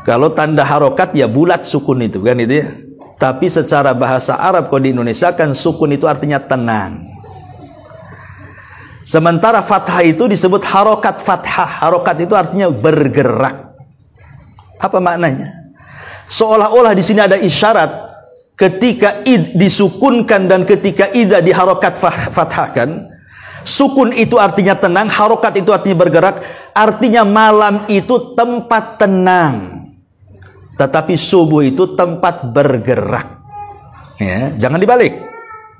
Kalau tanda harokat ya bulat sukun itu kan itu ya. Tapi secara bahasa Arab kalau di Indonesia kan sukun itu artinya tenang. Sementara fathah itu disebut harokat fathah. Harokat itu artinya bergerak. Apa maknanya? Seolah-olah di sini ada isyarat ketika id disukunkan dan ketika idza diharokat fathahkan. Sukun itu artinya tenang, harokat itu artinya bergerak. Artinya malam itu tempat tenang, tetapi subuh itu tempat bergerak. Ya, jangan dibalik.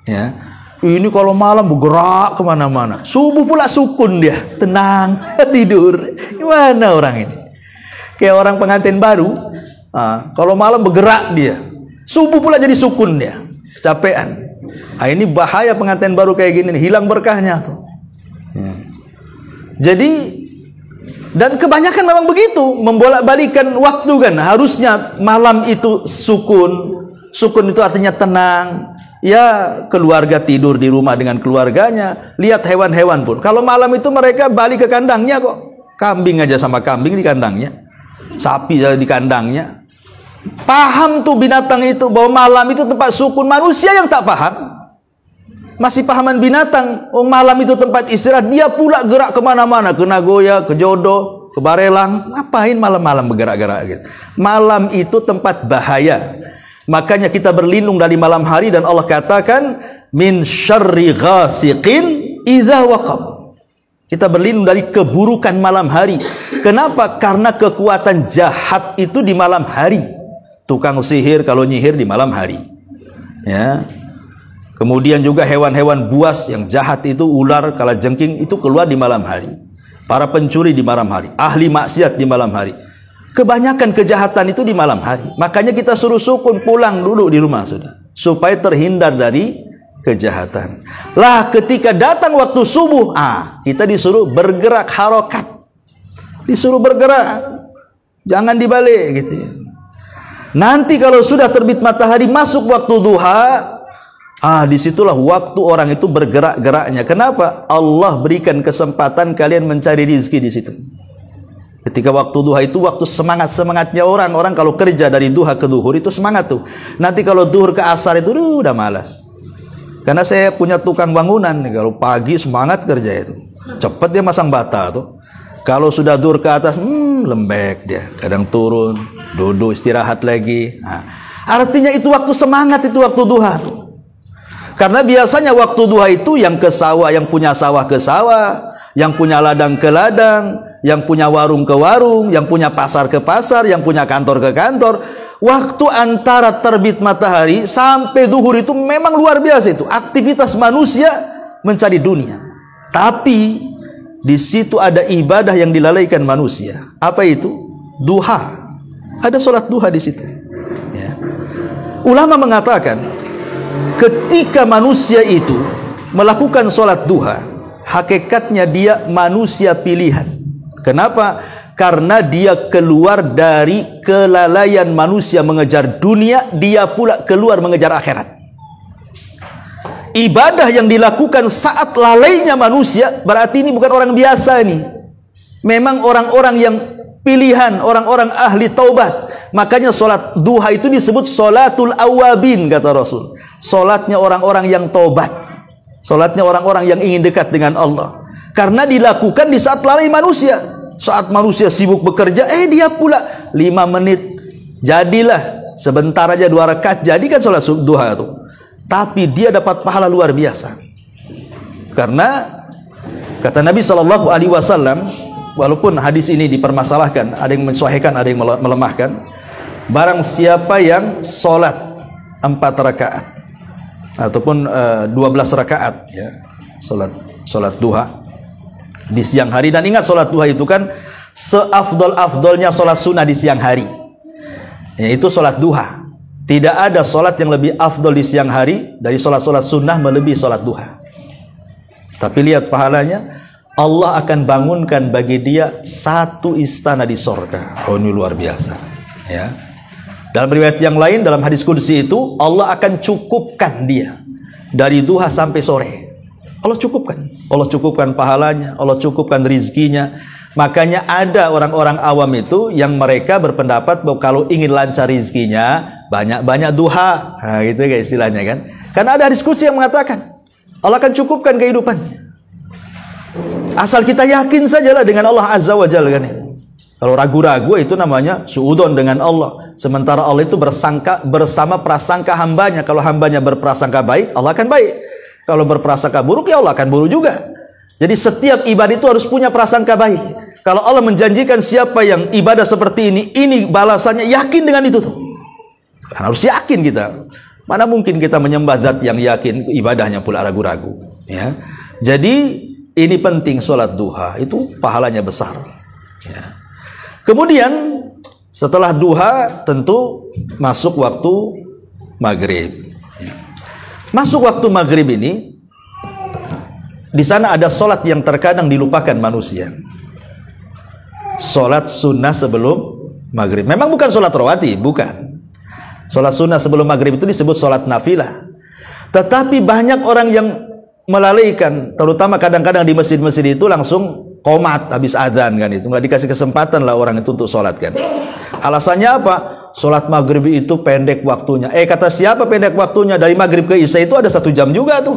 Ya, ini kalau malam bergerak kemana-mana, subuh pula sukun dia, tenang, tidur. Gimana orang ini? Kayak orang pengantin baru, kalau malam bergerak dia, subuh pula jadi sukun dia, capean. Ini bahaya pengantin baru kayak gini, hilang berkahnya tuh. Jadi, dan kebanyakan memang begitu, membolak-balikan waktu kan. Harusnya malam itu sukun. Sukun itu artinya tenang. Ya, keluarga tidur di rumah dengan keluarganya. Lihat hewan-hewan pun. Kalau malam itu mereka balik ke kandangnya kok. Kambing aja sama kambing di kandangnya. Sapi di kandangnya. Paham tuh binatang itu bahwa malam itu tempat sukun. Manusia yang tak paham masih pahaman binatang. Malam itu tempat istirahat. Dia pula gerak kemana-mana, ke Nagoya, ke Jodo, ke Barelang. Ngapain malam-malam bergerak-gerak gitu? Malam itu tempat bahaya. Makanya kita berlindung dari malam hari, dan Allah katakan min syarri ghasiqin idza waqab. Kita berlindung dari keburukan malam hari. Kenapa? Karena kekuatan jahat itu di malam hari. Tukang sihir kalau nyihir di malam hari. Ya. Kemudian juga hewan-hewan buas yang jahat itu, ular, kalajengking itu keluar di malam hari. Para pencuri di malam hari, ahli maksiat di malam hari. Kebanyakan kejahatan itu di malam hari. Makanya kita suruh sukun, pulang dulu di rumah sudah, supaya terhindar dari kejahatan. Lah ketika datang waktu subuh, kita disuruh bergerak, harokat. Disuruh bergerak. Jangan dibalik gitu ya. Nanti kalau sudah terbit matahari, masuk waktu duha, disitulah waktu orang itu bergerak-geraknya. Kenapa? Allah berikan kesempatan kalian mencari rizki di situ. Ketika waktu duha itu waktu semangat-semangatnya orang. Orang kalau kerja dari duha ke duhur itu semangat tuh. Nanti kalau duhur ke asar itu udah malas. Karena saya punya tukang bangunan nih, kalau pagi semangat kerja itu. Cepat dia masang bata tuh. Kalau sudah duhur ke atas, lembek dia. Kadang turun, duduk istirahat lagi. Artinya itu waktu semangat, itu waktu duha tuh. Karena biasanya waktu duha itu yang ke sawah, yang punya sawah ke sawah, yang punya ladang ke ladang, yang punya warung ke warung, yang punya pasar ke pasar, yang punya kantor ke kantor. Waktu antara terbit matahari sampai duhur itu memang luar biasa itu. Aktivitas manusia mencari dunia. Tapi di situ ada ibadah yang dilalaikan manusia. Apa itu? Duha. Ada sholat duha di situ. Ya. Ulama mengatakan, ketika manusia itu melakukan sholat duha, hakikatnya dia manusia pilihan. Kenapa? Karena dia keluar dari kelalaian manusia mengejar dunia, dia pula keluar mengejar akhirat. Ibadah yang dilakukan saat lalainya manusia, berarti ini bukan orang biasa ini. Memang orang-orang yang pilihan, orang-orang ahli taubat. Makanya sholat duha itu disebut sholatul awabin, kata Rasul. Sholatnya orang-orang yang taubat. Sholatnya orang-orang yang ingin dekat dengan Allah. Karena dilakukan di saat lalai manusia. Saat manusia sibuk bekerja, dia pula 5 menit. Jadilah, sebentar aja 2 rakaat, jadikan sholat duha itu. Tapi dia dapat pahala luar biasa. Karena kata Nabi SAW, walaupun hadis ini dipermasalahkan, ada yang mensahihkan, ada yang melemahkan. Barang siapa yang sholat 4 rakaat ataupun 12 rakaat, ya, sholat duha di siang hari. Dan ingat, sholat duha itu kan seafdol-afdolnya sholat sunnah di siang hari, yaitu sholat duha. Tidak ada sholat yang lebih afdol di siang hari dari sholat-sholat sunnah melebihi sholat duha. Tapi lihat pahalanya, Allah akan bangunkan bagi dia 1 istana di sorga. Ini luar biasa, ya. Dalam riwayat yang lain, dalam hadis qudsi itu, Allah akan cukupkan dia dari duha sampai sore. Allah cukupkan pahalanya, Allah cukupkan rizkinya. Makanya ada orang-orang awam itu yang mereka berpendapat bahwa kalau ingin lancar rizkinya, banyak-banyak duha. Gitu kayak istilahnya kan. Karena ada diskusi yang mengatakan Allah akan cukupkan kehidupannya. Asal kita yakin sajalah dengan Allah Azza wa Jalla kan itu. Kalau ragu-ragu itu namanya suudon dengan Allah. Sementara Allah itu bersama prasangka hambanya. Kalau hambanya berprasangka baik, Allah akan baik. Kalau berprasangka buruk, ya Allah akan buruk juga. Jadi setiap ibadah itu harus punya prasangka baik. Kalau Allah menjanjikan siapa yang ibadah seperti ini balasannya, yakin dengan itu tuh. Kan harus yakin kita. Mana mungkin kita menyembah zat yang yakin, ibadahnya pula ragu-ragu, ya. Jadi ini penting, sholat duha itu pahalanya besar, ya. Kemudian Setelah duha tentu masuk waktu maghrib. Masuk waktu maghrib ini, di sana ada solat yang terkadang dilupakan manusia. Solat sunnah sebelum maghrib. Memang bukan solat rawatib, bukan. Solat sunnah sebelum maghrib itu disebut solat nafilah. Tetapi banyak orang yang melalaikan, terutama kadang-kadang di masjid-masjid itu langsung qomat habis adzan kan, itu nggak dikasih kesempatan lah orang itu untuk solat kan. Alasannya apa? Solat maghrib itu pendek waktunya. Kata siapa pendek waktunya? Dari maghrib ke isya itu ada 1 jam juga tuh.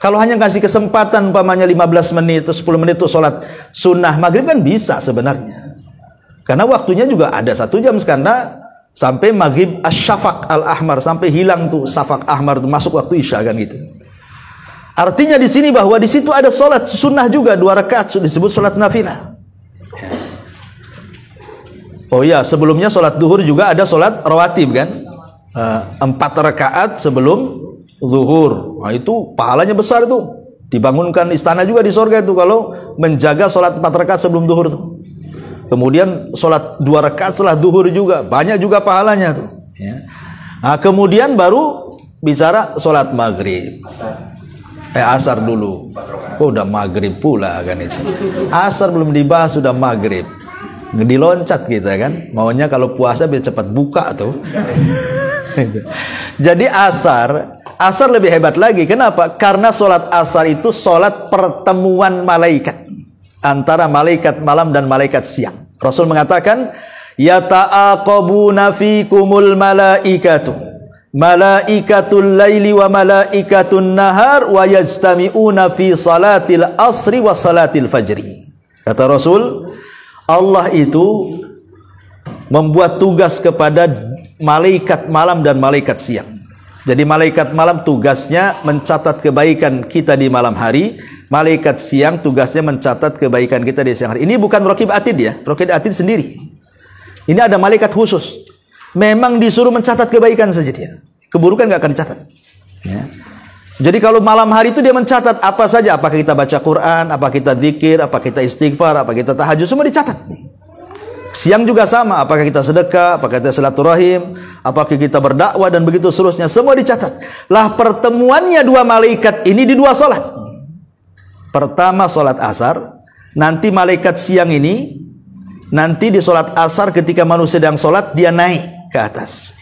Kalau hanya kasih kesempatan umpamanya 15 menit atau 10 menit itu solat sunnah maghrib kan bisa sebenarnya. Karena waktunya juga ada 1 jam, karena sampai maghrib asyafaq al-ahmar, sampai hilang tuh safaq ahmar tuh, masuk waktu isya kan gitu. Artinya di sini bahwa di situ ada solat sunnah juga 2 rakaat, disebut solat nafilah. Oh ya, sebelumnya solat duhur juga ada solat rawatib kan, 4 rakaat sebelum zuhur. Nah, itu pahalanya besar tuh. Dibangunkan istana juga di sorga itu kalau menjaga solat 4 rakaat sebelum duhur tuh. Kemudian solat 2 rakaat setelah duhur juga banyak juga pahalanya tuh. Ya. Nah, kemudian baru bicara solat maghrib. Asar dulu. Oh, udah maghrib pula kan itu. Asar belum dibahas sudah maghrib. Diloncat kita kan. Maunya kalau puasa biar cepat buka tuh. Jadi asar lebih hebat lagi. Kenapa? Karena solat asar itu solat pertemuan malaikat antara malaikat malam dan malaikat siang. Rasul mengatakan, yata'aqabuna fikumul malaikatu, malaikatul laili wa malaikatun nahar, wa yajtami'una fi salatil asri wa salatil fajri. Kata Rasul, Allah itu membuat tugas kepada malaikat malam dan malaikat siang. Jadi malaikat malam tugasnya mencatat kebaikan kita di malam hari, malaikat siang tugasnya mencatat kebaikan kita di siang hari. Ini bukan raqib atid ya, raqib atid sendiri. Ini ada malaikat khusus. Memang disuruh mencatat kebaikan saja dia. Keburukan nggak akan dicatat. Ya. Jadi kalau malam hari itu dia mencatat apa saja, apakah kita baca Quran, apa kita zikir, apa kita istighfar, apa kita tahajud, semua dicatat. Siang juga sama, apakah kita sedekah, apakah kita silaturahim, apakah kita berdakwah dan begitu seterusnya, semua dicatat. Lah pertemuannya 2 malaikat ini di 2 salat. Pertama salat asar, nanti malaikat siang ini nanti di salat asar ketika manusia sedang salat dia naik ke atas.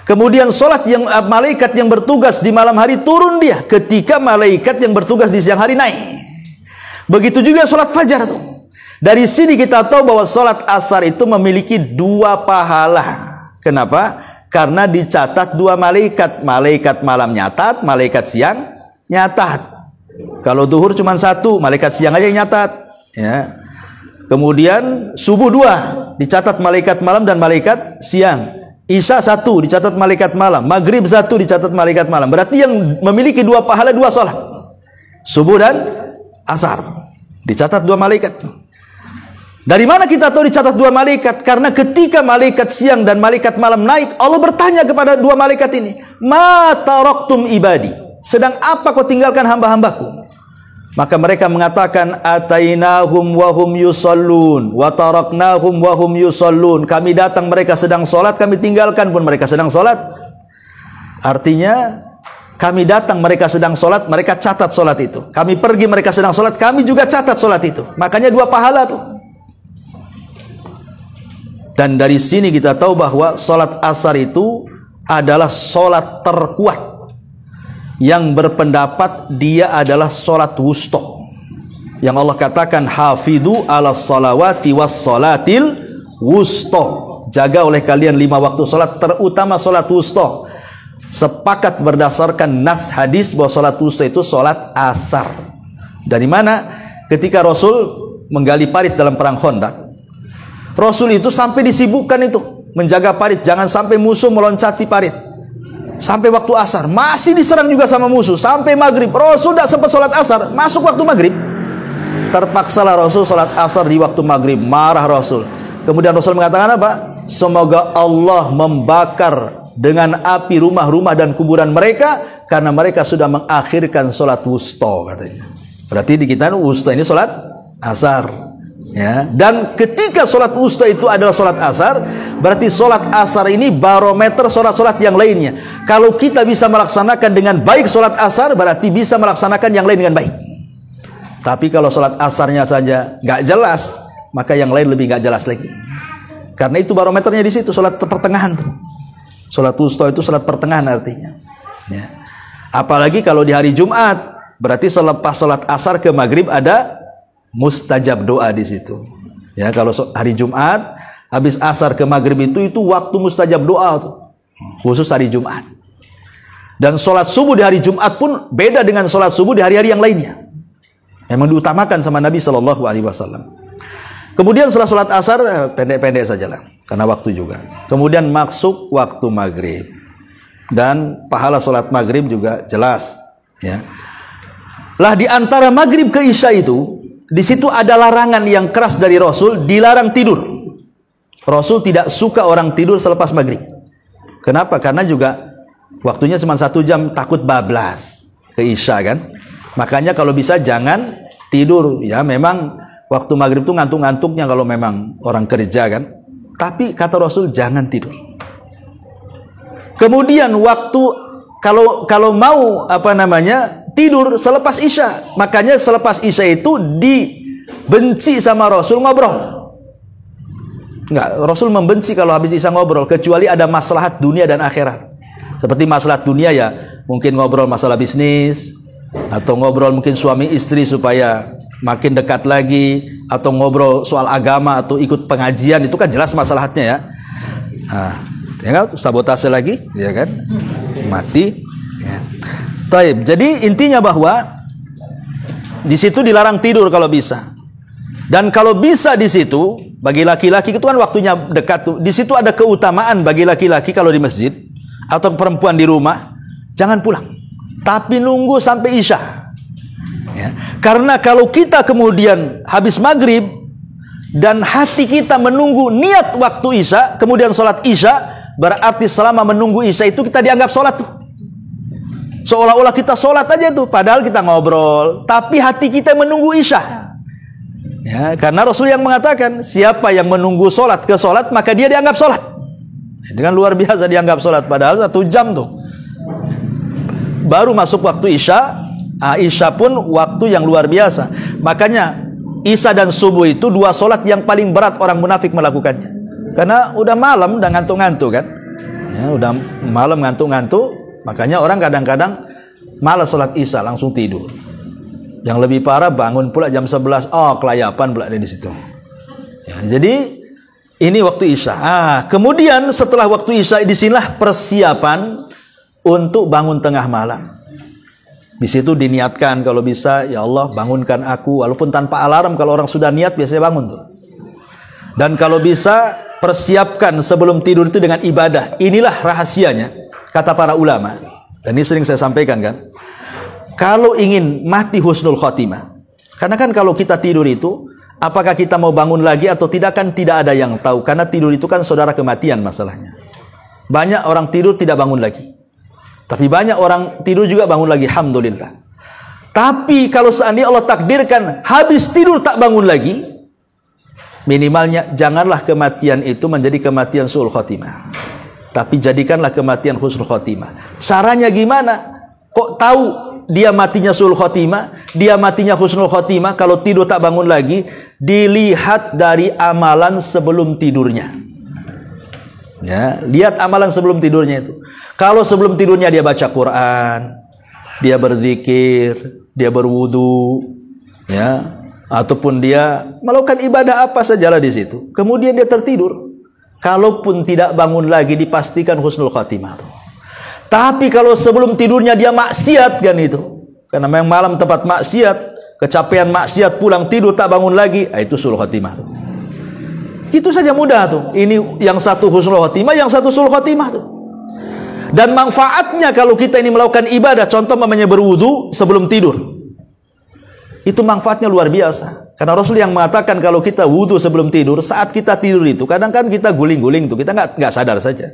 Kemudian salat yang malaikat yang bertugas di malam hari turun dia ketika malaikat yang bertugas di siang hari naik. Begitu juga salat fajar tuh. Dari sini kita tahu bahwa salat asar itu memiliki 2 pahala. Kenapa? Karena dicatat 2 malaikat. Malaikat malam nyatat, malaikat siang nyatat. Kalau duhur cuma 1, malaikat siang aja yang nyatat. Ya. Kemudian subuh 2 dicatat malaikat malam dan malaikat siang. Isya 1 dicatat malaikat malam, maghrib 1 dicatat malaikat malam. Berarti yang memiliki 2 pahala 2 salat. Subuh dan asar dicatat 2 malaikat. Dari mana kita tahu dicatat 2 malaikat? Karena ketika malaikat siang dan malaikat malam naik, Allah bertanya kepada 2 malaikat ini, "Ma taraktum ibadi?" Sedang apa kau tinggalkan hamba-hambaku? Maka mereka mengatakan, "Atainahum wa hum yusallun wa taraknahum wa hum yusallun." Kami datang mereka sedang salat, kami tinggalkan pun mereka sedang salat. Artinya kami datang mereka sedang salat, mereka catat salat itu. Kami pergi mereka sedang salat, kami juga catat salat itu. Makanya 2 pahala tuh. Dan dari sini kita tahu bahwa salat asar itu adalah salat terkuat. Yang berpendapat dia adalah salat wusta. Yang Allah katakan, "Hafidu ala salawati was salatil wusta." Jaga oleh kalian 5 waktu salat, terutama salat wusta. Sepakat berdasarkan nas hadis bahwa salat wusta itu salat asar. Dari mana? Ketika Rasul menggali parit dalam perang Khandaq, Rasul itu sampai disibukkan itu menjaga parit, jangan sampai musuh meloncati parit. Sampai waktu asar masih diserang juga sama musuh, sampai maghrib Rasul tidak sempat sholat asar, masuk waktu maghrib. Terpaksalah Rasul sholat asar di waktu maghrib. Marah Rasul. Kemudian Rasul mengatakan apa? Semoga Allah membakar dengan api rumah-rumah dan kuburan mereka, karena mereka sudah mengakhirkan sholat wusta, katanya. Berarti di kita wusta ini sholat asar. Ya, dan ketika sholat wusta itu adalah sholat asar, berarti sholat asar ini barometer sholat-sholat yang lainnya. Kalau kita bisa melaksanakan dengan baik sholat asar, berarti bisa melaksanakan yang lain dengan baik. Tapi kalau sholat asarnya saja nggak jelas, maka yang lain lebih nggak jelas lagi. Karena itu barometernya di situ, sholat pertengahan. Sholat wusta itu sholat pertengahan artinya. Ya. Apalagi kalau di hari Jumat, berarti selepas sholat asar ke maghrib ada mustajab doa di situ. Ya, kalau hari Jumat habis asar ke maghrib itu waktu mustajab doa tuh. Khusus hari Jumat. Dan sholat subuh di hari Jumat pun beda dengan sholat subuh di hari-hari yang lainnya. Memang diutamakan sama Nabi Shallallahu Alaihi Wasallam. Kemudian setelah sholat asar pendek-pendek sajalah karena waktu juga. Kemudian masuk waktu maghrib dan pahala sholat maghrib juga jelas. Ya. Lah di antara maghrib ke isya itu, di situ ada larangan yang keras dari Rasul, dilarang tidur. Rasul tidak suka orang tidur selepas maghrib. Kenapa? Karena juga waktunya cuma 1 jam, takut bablas ke isya kan. Makanya kalau bisa jangan tidur. Ya memang waktu maghrib itu ngantuk-ngantuknya kalau memang orang kerja kan. Tapi kata Rasul jangan tidur. Kemudian waktu kalau mau tidur selepas isya. Makanya selepas isya itu dibenci sama Rasul ngobrol. Enggak, Rasul membenci kalau habis isya ngobrol, kecuali ada maslahat dunia dan akhirat. Seperti maslahat dunia ya, mungkin ngobrol masalah bisnis, atau ngobrol mungkin suami istri supaya makin dekat lagi, atau ngobrol soal agama, atau ikut pengajian, itu kan jelas maslahatnya ya. Nah, tinggal sabotase lagi, ya kan? Mati. Ya. Taib. Jadi intinya bahwa di situ dilarang tidur kalau bisa. Dan kalau bisa di situ bagi laki-laki itu kan waktunya dekat tuh. Di situ ada keutamaan bagi laki-laki kalau di masjid atau perempuan di rumah jangan pulang, tapi nunggu sampai isya. Ya. Karena kalau kita kemudian habis maghrib dan hati kita menunggu niat waktu isya, kemudian sholat isya, berarti selama menunggu isya itu kita dianggap sholat tuh. Seolah-olah kita sholat aja tuh, padahal kita ngobrol, tapi hati kita menunggu isya. Ya, karena Rasul yang mengatakan, siapa yang menunggu sholat ke sholat, maka dia dianggap sholat. Dengan luar biasa dianggap sholat, padahal 1 jam tuh. Baru masuk waktu isya, isya pun waktu yang luar biasa. Makanya isya dan subuh itu 2 sholat yang paling berat orang munafik melakukannya. Karena udah malam, udah ngantuk-ngantuk kan. Ya, udah malam ngantuk-ngantuk. Makanya orang kadang-kadang malas sholat isya, langsung tidur. Yang lebih parah bangun pula jam 11, kelayapan pula di situ. Ya, jadi ini waktu isya. Kemudian setelah waktu isya, disinilah persiapan untuk bangun tengah malam. Di situ diniatkan kalau bisa, ya Allah bangunkan aku, walaupun tanpa alarm. Kalau orang sudah niat biasanya bangun tuh. Dan kalau bisa persiapkan sebelum tidur itu dengan ibadah. Inilah rahasianya, kata para ulama. Dan ini sering saya sampaikan kan. Kalau ingin mati husnul khotimah, karena kan kalau kita tidur itu, apakah kita mau bangun lagi atau tidak kan tidak ada yang tahu. Karena tidur itu kan saudara kematian masalahnya. Banyak orang tidur tidak bangun lagi, tapi banyak orang tidur juga bangun lagi, alhamdulillah. Tapi kalau seandainya Allah takdirkan habis tidur tak bangun lagi, minimalnya janganlah kematian itu menjadi kematian su'ul khotimah, tapi jadikanlah kematian husnul khotimah. Caranya gimana? Kok tahu dia matinya su'ul khotimah, dia matinya husnul khotimah? Kalau tidur tak bangun lagi, dilihat dari amalan sebelum tidurnya. Ya, lihat amalan sebelum tidurnya itu. Kalau sebelum tidurnya dia baca Quran, dia berzikir, dia berwudu, ya, ataupun dia melakukan ibadah apa sajalah di situ. Kemudian dia tertidur. Kalaupun tidak bangun lagi, dipastikan husnul khotimah. Tapi kalau sebelum tidurnya dia maksiat kan itu, karena memang malam tempat maksiat, kecapean maksiat, pulang tidur tak bangun lagi, itu su'ul khotimah tuh. Itu saja mudah tuh. Ini yang satu husnul khotimah, yang satu su'ul khotimah tuh. Dan manfaatnya kalau kita ini melakukan ibadah, contoh namanya berwudu sebelum tidur, itu manfaatnya luar biasa. Karena Rasul yang mengatakan kalau kita wudu sebelum tidur, saat kita tidur itu kadang kan kita guling-guling tuh, kita nggak sadar saja.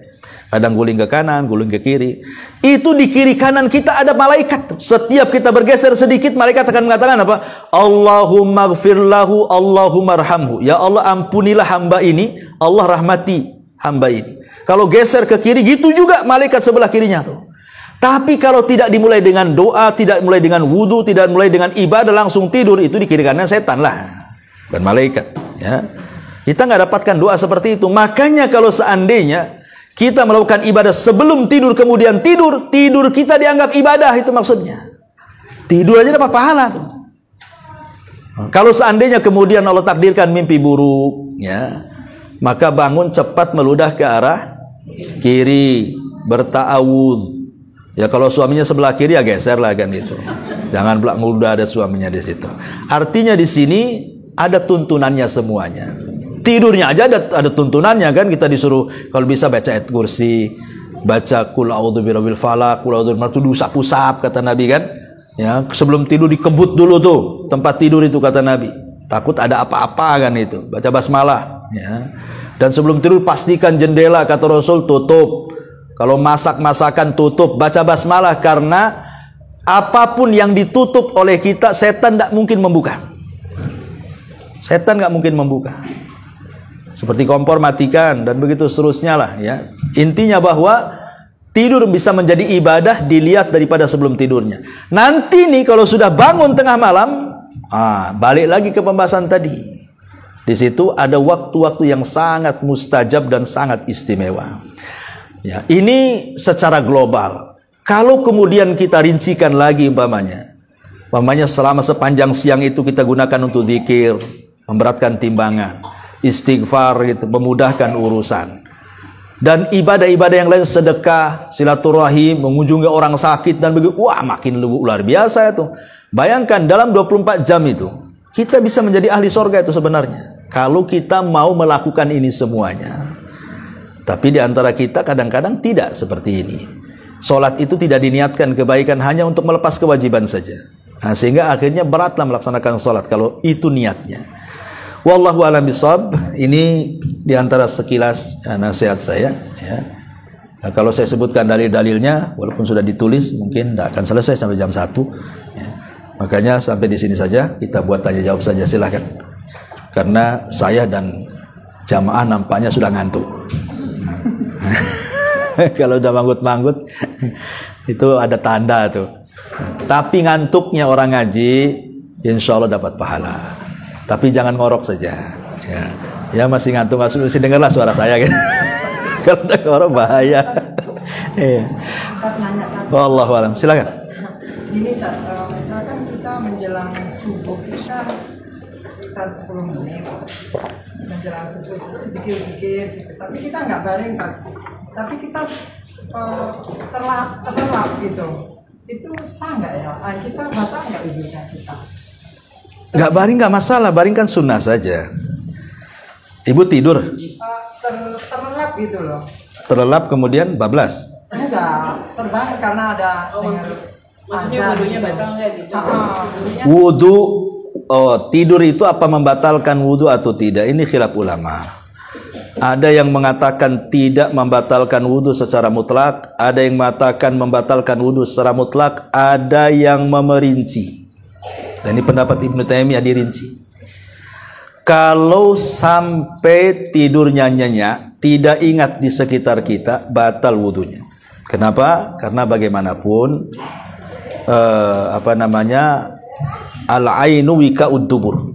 Kadang guling ke kanan, guling ke kiri. Itu di kiri kanan kita ada malaikat. Setiap kita bergeser sedikit, malaikat akan mengatakan apa? Allahumma gfir lahu, Allahumma arhamhu. Ya Allah, ampunilah hamba ini, Allah rahmati hamba ini. Kalau geser ke kiri, gitu juga malaikat sebelah kirinya tuh. Tapi kalau tidak dimulai dengan doa, tidak mulai dengan wudu, tidak mulai dengan ibadah, langsung tidur, itu di kiri kanan setan lah, dan malaikat. Ya. Kita nggak dapatkan doa seperti itu. Makanya kalau seandainya kita melakukan ibadah sebelum tidur, kemudian tidur kita dianggap ibadah, itu maksudnya. Tidur aja dapat pahala tuh. Kalau seandainya kemudian Allah takdirkan mimpi buruk, ya, maka bangun cepat meludah ke arah kiri, berta'awud. Ya kalau suaminya sebelah kiri ya geser lah kan itu. Jangan belak meludah ada suaminya di situ. Artinya di sini ada tuntunannya semuanya. Tidurnya aja ada tuntunannya kan, kita disuruh kalau bisa baca ayat kursi, baca qul a'udzu birabbil falaq, qul a'udzu itu diusap-usap kata Nabi kan. Ya, sebelum tidur dikebut dulu tuh tempat tidur itu kata Nabi. Takut ada apa-apa kan itu. Baca basmalah ya. Dan sebelum tidur pastikan jendela kata Rasul tutup. Kalau masak-masakan tutup, baca basmalah karena apapun yang ditutup oleh kita setan tidak mungkin membuka. Setan nggak mungkin membuka. Seperti kompor matikan dan begitu seterusnya lah ya. Intinya bahwa tidur bisa menjadi ibadah dilihat daripada sebelum tidurnya. Nanti nih kalau sudah bangun tengah malam, balik lagi ke pembahasan tadi. Di situ ada waktu-waktu yang sangat mustajab dan sangat istimewa. Ya, ini secara global. Kalau kemudian kita rincikan lagi umpamanya selama sepanjang siang itu kita gunakan untuk zikir, memberatkan timbangan, istighfar gitu, memudahkan urusan. Dan ibadah-ibadah yang lain, sedekah, silaturahim, mengunjungi orang sakit dan begitu, wah makin luar biasa itu. Bayangkan dalam 24 jam itu kita bisa menjadi ahli sorga itu sebenarnya. Kalau kita mau melakukan ini semuanya. Tapi di antara kita kadang-kadang tidak seperti ini. Sholat itu tidak diniatkan kebaikan, hanya untuk melepas kewajiban saja. Nah, sehingga akhirnya beratlah melaksanakan sholat kalau itu niatnya. Wallahu a'lam bishawab. Ini di antara sekilas nasihat saya. Ya. Nah, kalau saya sebutkan dalil-dalilnya, walaupun sudah ditulis, mungkin tidak akan selesai sampai jam 1. Ya. Makanya sampai di sini saja, kita buat tanya jawab saja, silahkan. Karena saya dan jamaah nampaknya sudah ngantuk. Kalau udah manggut-manggut itu ada tanda tuh. Tapi ngantuknya orang ngaji, insya Allah dapat pahala. Tapi jangan ngorok saja. Ya masih ngantuk, masih dengarlah suara saya kan. Kalau udah ngorok bahaya. Wallahu a'lam. Silakan.
Ini misalkan kita menjelang subuh kita sekitar 10 menit menjelang subuh zikir-zikir gitu. Tapi kita nggak baring kan. Tapi kita terlelap gitu. Itu sah nggak ya? Kita batal nggak wudhunya kita?
Nggak baring nggak masalah, baring kan sunnah saja. Ibu tidur?
Terlelap gitu loh.
Terlelap kemudian bablas?
Enggak, terbangun karena ada
maksudnya wudhunya batal nggak gitu?
Wudhu, tidur itu apa membatalkan wudhu atau tidak? Ini khilaf ulama. Ada yang mengatakan tidak membatalkan wudhu secara mutlak, ada yang mengatakan membatalkan wudhu secara mutlak, ada yang memerinci. Dan ini pendapat Ibnu Taimiyah dirinci. Kalau sampai tidurnya nyenyak, tidak ingat di sekitar kita, batal wudhunya. Kenapa? Karena bagaimanapun al-ainu wika'ud dubur.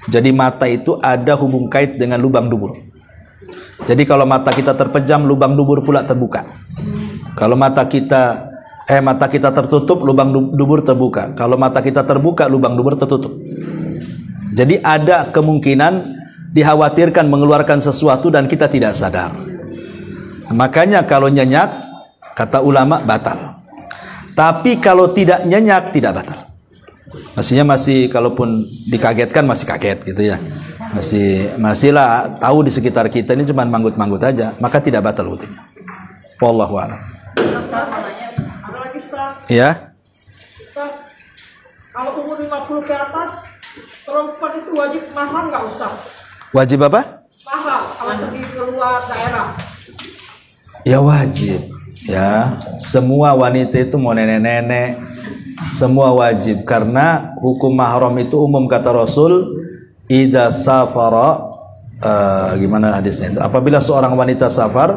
Jadi mata itu ada hubung kait dengan lubang dubur. Jadi kalau mata kita terpejam, lubang dubur pula terbuka. Kalau mata kita tertutup, lubang dubur terbuka. Kalau mata kita terbuka, lubang dubur tertutup. Jadi ada kemungkinan dikhawatirkan mengeluarkan sesuatu dan kita tidak sadar. Makanya kalau nyenyak, kata ulama batal. Tapi kalau tidak nyenyak, tidak batal. Maksudnya masih, kalaupun dikagetkan masih kaget gitu ya. Masihlah tahu di sekitar kita ini cuma manggut-manggut aja, maka tidak batal wudhunya. Wallahu a'lam.
Ada lagi Ustaz.
Ya.
Ustaz, kalau umur 50 ke atas, perempuan itu wajib mahram nggak Ustaz?
Wajib apa?
Mahram kalau pergi keluar daerah.
Ya wajib. Ya, semua wanita itu mau nenek-nenek, semua wajib karena hukum mahram itu umum kata Rasul, idza safara gimana hadisnya itu? Apabila seorang wanita safar,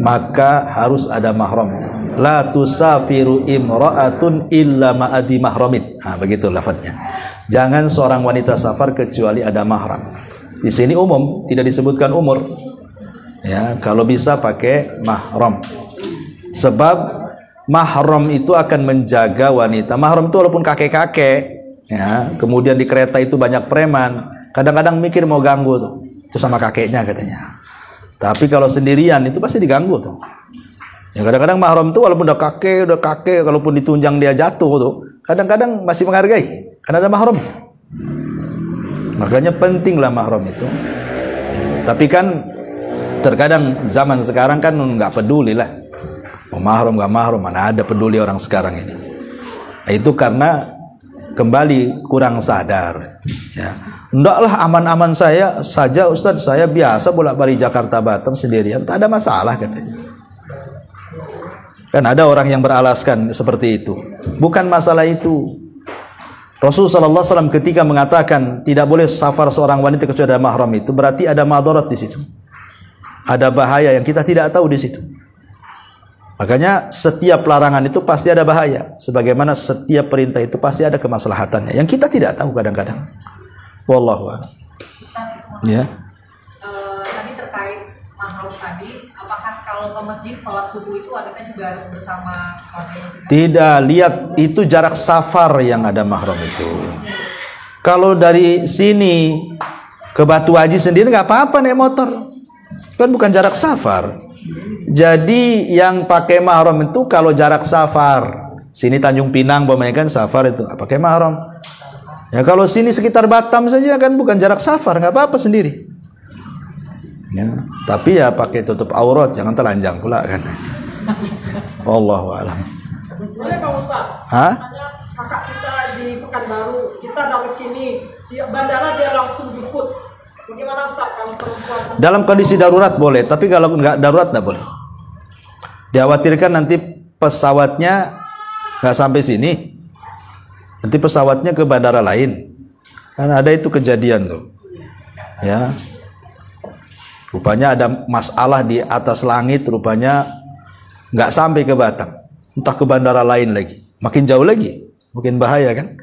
maka harus ada mahramnya. La tusafiru imra'atun illa ma'adhi mahramin. Nah, begitu lafadznya. Jangan seorang wanita safar kecuali ada mahram. Di sini umum, tidak disebutkan umur. Ya, kalau bisa pakai mahram. Sebab mahram itu akan menjaga wanita. Mahram itu walaupun kakek-kakek, ya, kemudian di kereta itu banyak preman, kadang-kadang mikir mau ganggu tuh. Itu sama kakeknya katanya. Tapi kalau sendirian itu pasti diganggu tuh. Ya kadang-kadang mahram itu walaupun udah kakek, kalaupun ditunjang dia jatuh tuh, kadang-kadang masih menghargai karena ada mahram. Makanya pentinglah mahram itu. Ya, tapi kan terkadang zaman sekarang kan nggak peduli lah. Mau mahram gak mahram, mana ada peduli orang sekarang ini. Nah, itu karena kembali kurang sadar. Ya, ndaklah aman-aman saja Ustadz, saya biasa bolak-balik Jakarta Batam sendirian, tak ada masalah katanya. Kan ada orang yang beralaskan seperti itu. Bukan masalah itu. Rasulullah SAW ketika mengatakan tidak boleh safar seorang wanita kecuali ada mahram itu, berarti ada madarat di situ. Ada bahaya yang kita tidak tahu di situ. Makanya setiap larangan itu pasti ada bahaya, sebagaimana setiap perintah itu pasti ada kemaslahatannya yang kita tidak tahu kadang-kadang. Wallahu a'lam. Ya.
Tadi terkait mahram tadi, apakah kalau ke masjid sholat subuh itu adanya juga harus bersama keluarga?
Tidak, lihat itu jarak safar yang ada mahram itu. Kalau dari sini ke Batu Haji sendiri nggak apa-apa naik motor, kan bukan jarak safar. Jadi yang pakai mahram itu kalau jarak safar, sini Tanjung Pinang kan safar itu pakai mahram. Ya kalau sini sekitar Batam saja kan bukan jarak safar, nggak apa-apa sendiri. Ya, tapi ya pakai tutup aurat, jangan telanjang pula kan. Wallahu a'lam.
Boleh Pak Ustaz?
Hah?
Kakak kita di Pekanbaru, kita dari sini di bandara dia langsung jemput. Bagaimana Ustaz kalau perempuan?
Dalam kondisi darurat boleh, tapi kalau nggak darurat nggak boleh. Dikhawatirkan nanti pesawatnya nggak sampai sini, nanti pesawatnya ke bandara lain. Kan ada itu kejadian tuh, ya. Rupanya ada masalah di atas langit, rupanya nggak sampai ke Batam, entah ke bandara lain lagi, makin jauh lagi, mungkin bahaya kan.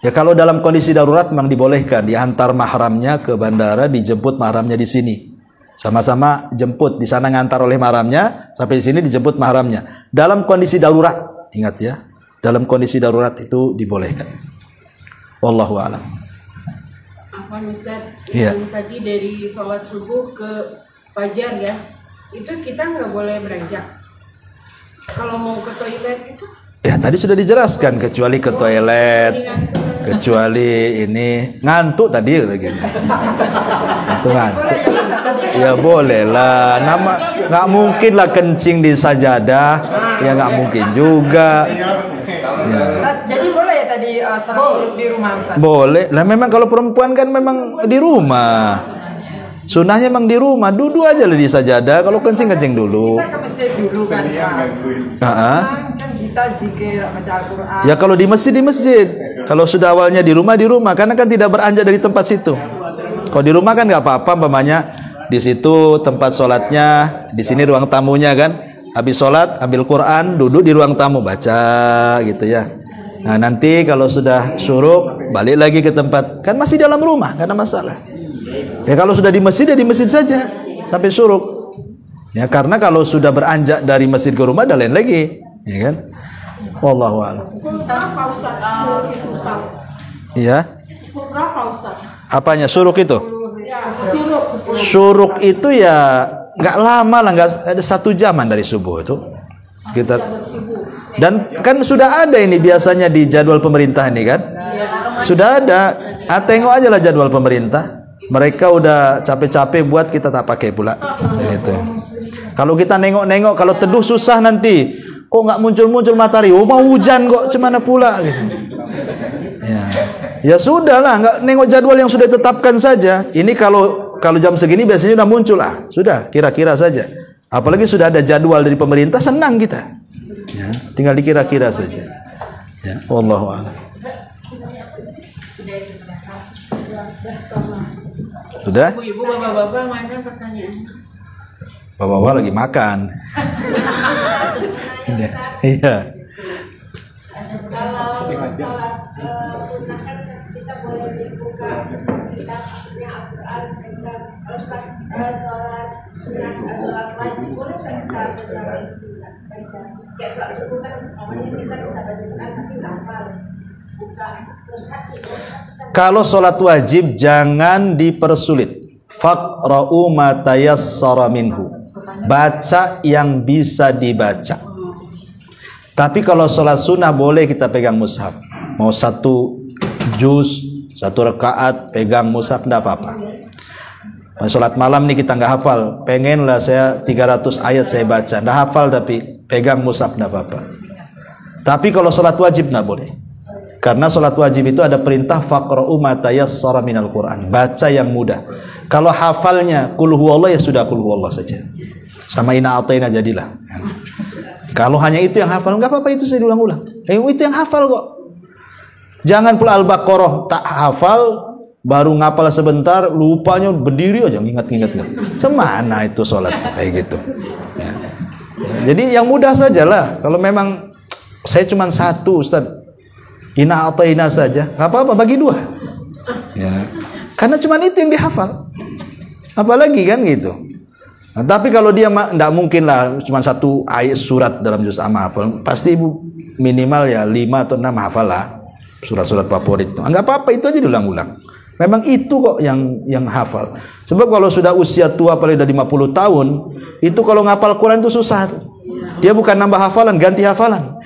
Ya kalau dalam kondisi darurat memang dibolehkan diantar mahramnya ke bandara, dijemput mahramnya di sini. Sama-sama jemput, di sana ngantar oleh mahramnya, sampai di sini dijemput mahramnya. Dalam kondisi darurat, ingat ya, dalam kondisi darurat itu dibolehkan. Wallahu a'lam.
Apa Ustaz?
Iya.
Yang tadi dari sholat subuh ke fajar ya, itu kita nggak boleh beranjak. Kalau mau ke toilet itu?
Ya tadi sudah dijelaskan, kecuali ke toilet, kecuali ini ngantuk tadi begini. Itu ngantuk. Ya boleh lah, nggak mungkin lah kencing di sajadah, ya nggak mungkin juga. Ya.
Jadi boleh ya tadi sholat di rumah Ustaz?
Boleh lah, memang kalau perempuan kan memang di rumah. Sunnahnya memang di rumah, duduk aja lah di sajadah. Kalau kencing dulu.
Kita ke masjid dulu kan.
Kan
kita zikir baca Al-Quran.
Ya kalau di masjid. Kalau sudah awalnya di rumah, karena kan tidak beranjak dari tempat situ. Kalau di rumah kan nggak apa-apa, umpamanya di situ tempat sholatnya, di sini ruang tamunya kan. Habis sholat ambil Quran, duduk di ruang tamu baca gitu ya. Nah nanti kalau sudah syuruk balik lagi ke tempat, kan masih dalam rumah, nggak ada masalah. Ya kalau sudah di masjid ya di masjid saja sampai syuruk. Ya karena kalau sudah beranjak dari masjid ke rumah ada lain lagi, ya kan? Wallahu a'lam.
Berapa Ustaz? Syuruk itu Ustaz?
Iya.
Berapa Ustaz?
Apanya syuruk itu?
Ya, syuruk.
Syuruk itu ya nggak lama lah, nggak ada 1 jaman dari subuh itu kita. Dan kan sudah ada ini biasanya di jadwal pemerintah ini kan, sudah ada. Tengok aja lah jadwal pemerintah. Mereka udah capek-capek buat, kita tak pakai pula. Dan itu. Kalau kita nengok-nengok, kalau teduh susah nanti. Kok nggak muncul-muncul matahari? Oh mau hujan kok, cemana pula? Gitu. Ya sudah lah, nggak nengok jadwal yang sudah ditetapkan saja. Ini kalau jam segini biasanya udah muncul lah. Sudah, kira-kira saja. Apalagi sudah ada jadwal dari pemerintah, senang kita. Ya, tinggal dikira-kira saja. Ya, wallahu a'lam. Sudah?
Ibu-ibu, bapak-bapak, mana pertanyaan?
Bapak-bapak lagi makan. Iya.
Kalau sholat sunnah kan kita boleh dibuka kitab maksudnya Al-Quran. Kalau sholat sunnah atau wajib boleh kita baca itu baca. Kayak sholat subuh kan namanya kita bisa baca Quran tapi nggak hafal.
Kalau sholat wajib jangan dipersulit. Faqra'u ma tayassara minhu. Baca yang bisa dibaca. Tapi kalau sholat sunnah boleh kita pegang mushaf. Mau 1 juz, 1 rakaat pegang mushaf tidak apa-apa. Sholat malam nih kita nggak hafal, pengen lah saya 300 ayat saya baca, nggak hafal tapi pegang mushaf tidak apa-apa. Tapi kalau sholat wajib nggak boleh. Karena sholat wajib itu ada perintah faqra'u ma tayassara minal Qur'an, baca yang mudah. Kalau hafalnya qul huwallah ya sudah qul huwallah saja. Sama inna a'tayna jadilah. Kalau hanya itu yang hafal nggak apa-apa, itu saya diulang-ulang. Itu yang hafal kok. Jangan pula Al-Baqarah tak hafal, baru ngapal sebentar, lupanya berdiri aja ngingat-ngingat. Semana itu sholat kayak gitu. Ya. Jadi yang mudah sajalah. Kalau memang saya cuma 1 Ustaz, inna a'tayna saja, nggak apa-apa, bagi 2. Ya. Karena cuma itu yang dihafal. Apalagi kan gitu. Nah, tapi kalau dia tidak mungkin lah cuma 1 ayat surat dalam juz amma hafal, pasti ibu minimal ya 5 atau 6 hafal lah surat-surat favorit. Enggak apa-apa, itu aja diulang-ulang. Memang itu kok yang hafal. Sebab kalau sudah usia tua paling udah 50 tahun, itu kalau ngapal Quran itu susah. Dia bukan nambah hafalan, ganti hafalan.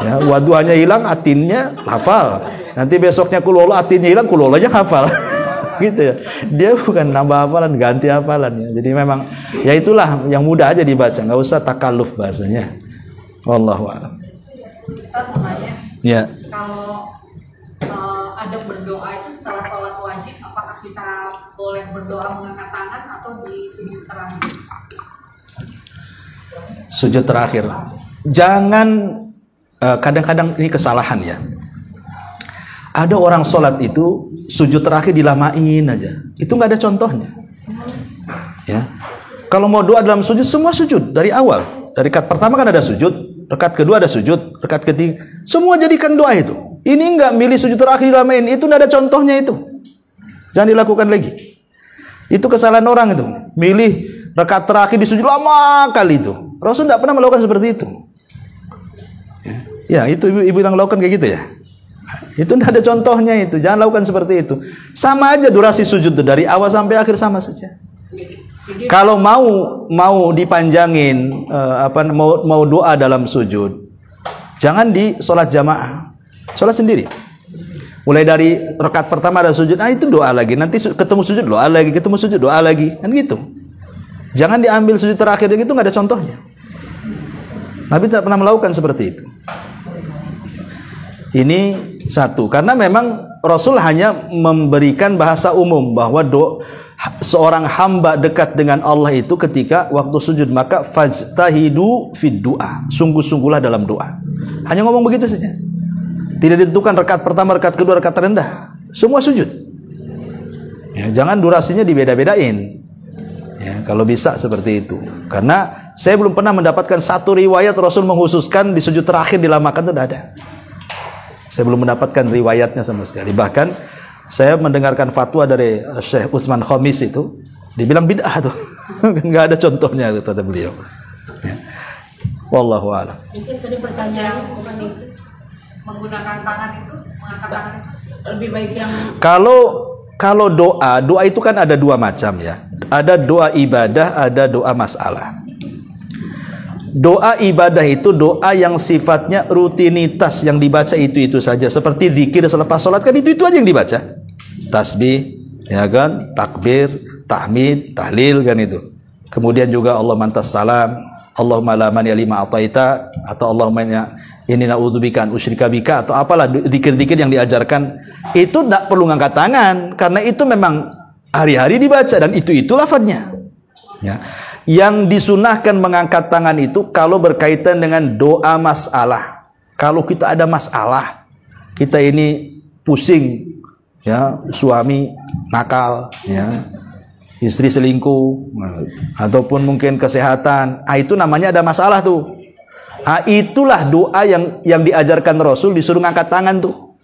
Ya, waduhnya hilang, atinnya hafal. Nanti besoknya kulolo, atinnya hilang, kulolonya hafal. Gitu ya. Dia bukan nambah hafalan, ganti hafalan ya. Jadi memang ya itulah yang mudah aja dibaca, nggak usah takalluf bahasanya. Wallahu a'lam.
Ustaz mau nanya,
Ya.
kalau ada berdoa itu setelah sholat wajib, apakah kita boleh berdoa mengangkat tangan atau di sujud terakhir?
Sujud terakhir. Jangan kadang-kadang ini kesalahan ya. Ada orang sholat itu sujud terakhir dilamain aja. Itu nggak ada contohnya. Ya. Kalau mau doa dalam sujud, semua sujud dari awal. Dari rakaat pertama kan ada sujud, rakaat kedua ada sujud, rakaat ketiga semua jadikan doa itu. Ini nggak milih sujud terakhir dilamain, itu nggak ada contohnya itu. Jangan dilakukan lagi. Itu kesalahan orang itu. Milih rakaat terakhir di sujud lama kali itu. Rasul tidak pernah melakukan seperti itu. Ya, itu ibu yang lakukan kayak gitu ya. Itu tidak ada contohnya itu. Jangan lakukan seperti itu. Sama aja durasi sujud itu dari awal sampai akhir sama saja. Kalau mau dipanjangin mau doa dalam sujud, jangan di sholat jamaah, sholat sendiri. Mulai dari rakaat pertama ada sujud, itu doa lagi. Nanti ketemu sujud doa lagi, ketemu sujud doa lagi, kan gitu. Jangan diambil sujud terakhir gitu, nggak ada contohnya. Nabi tidak pernah melakukan seperti itu. Ini satu, karena memang Rasul hanya memberikan bahasa umum bahwa seorang hamba dekat dengan Allah itu ketika waktu sujud, maka fajtahidu fid du'a, sungguh-sungguhlah dalam doa. Hanya ngomong begitu saja. Tidak ditentukan rakaat pertama, rakaat kedua, rakaat terendah. Semua sujud. Ya, jangan durasinya dibeda-bedain. Ya, kalau bisa seperti itu. Karena saya belum pernah mendapatkan satu riwayat Rasul menghususkan di sujud terakhir dilamakan, itu tidak ada. Saya belum mendapatkan riwayatnya sama sekali. Bahkan saya mendengarkan fatwa dari Syekh Utsman Khamis itu, dibilang bid'ah tuh. Nggak ada contohnya kata beliau. Ya. Wallahu a'lam.
Mungkin tadi pertanyaannya bukan itu.
Menggunakan tangan itu, mengangkat tangan itu
Lebih baik yang
Kalau doa itu kan ada 2 macam ya. Ada doa ibadah, ada doa masalah. Doa ibadah itu doa yang sifatnya rutinitas, yang dibaca itu saja. Seperti zikir selepas sholat kan itu aja yang dibaca. Tasbih, ya kan, takbir, tahmid, tahlil kan itu. Kemudian juga Allah mantas salam, Allahumma la mani lima ataita, atau Allahumma inni na'udzubika an usyrika bika, atau apalah zikir-zikir yang diajarkan. Itu tidak perlu ngangkat tangan karena itu memang hari-hari dibaca dan itu lafadznya. Ya. Yang disunahkan mengangkat tangan itu kalau berkaitan dengan doa masalah. Kalau kita ada masalah, kita ini pusing, ya, suami nakal, ya, istri selingkuh, ataupun mungkin kesehatan, itu namanya ada masalah tuh. Itulah doa yang diajarkan Rasul, disuruh ngangkat tangan tuh.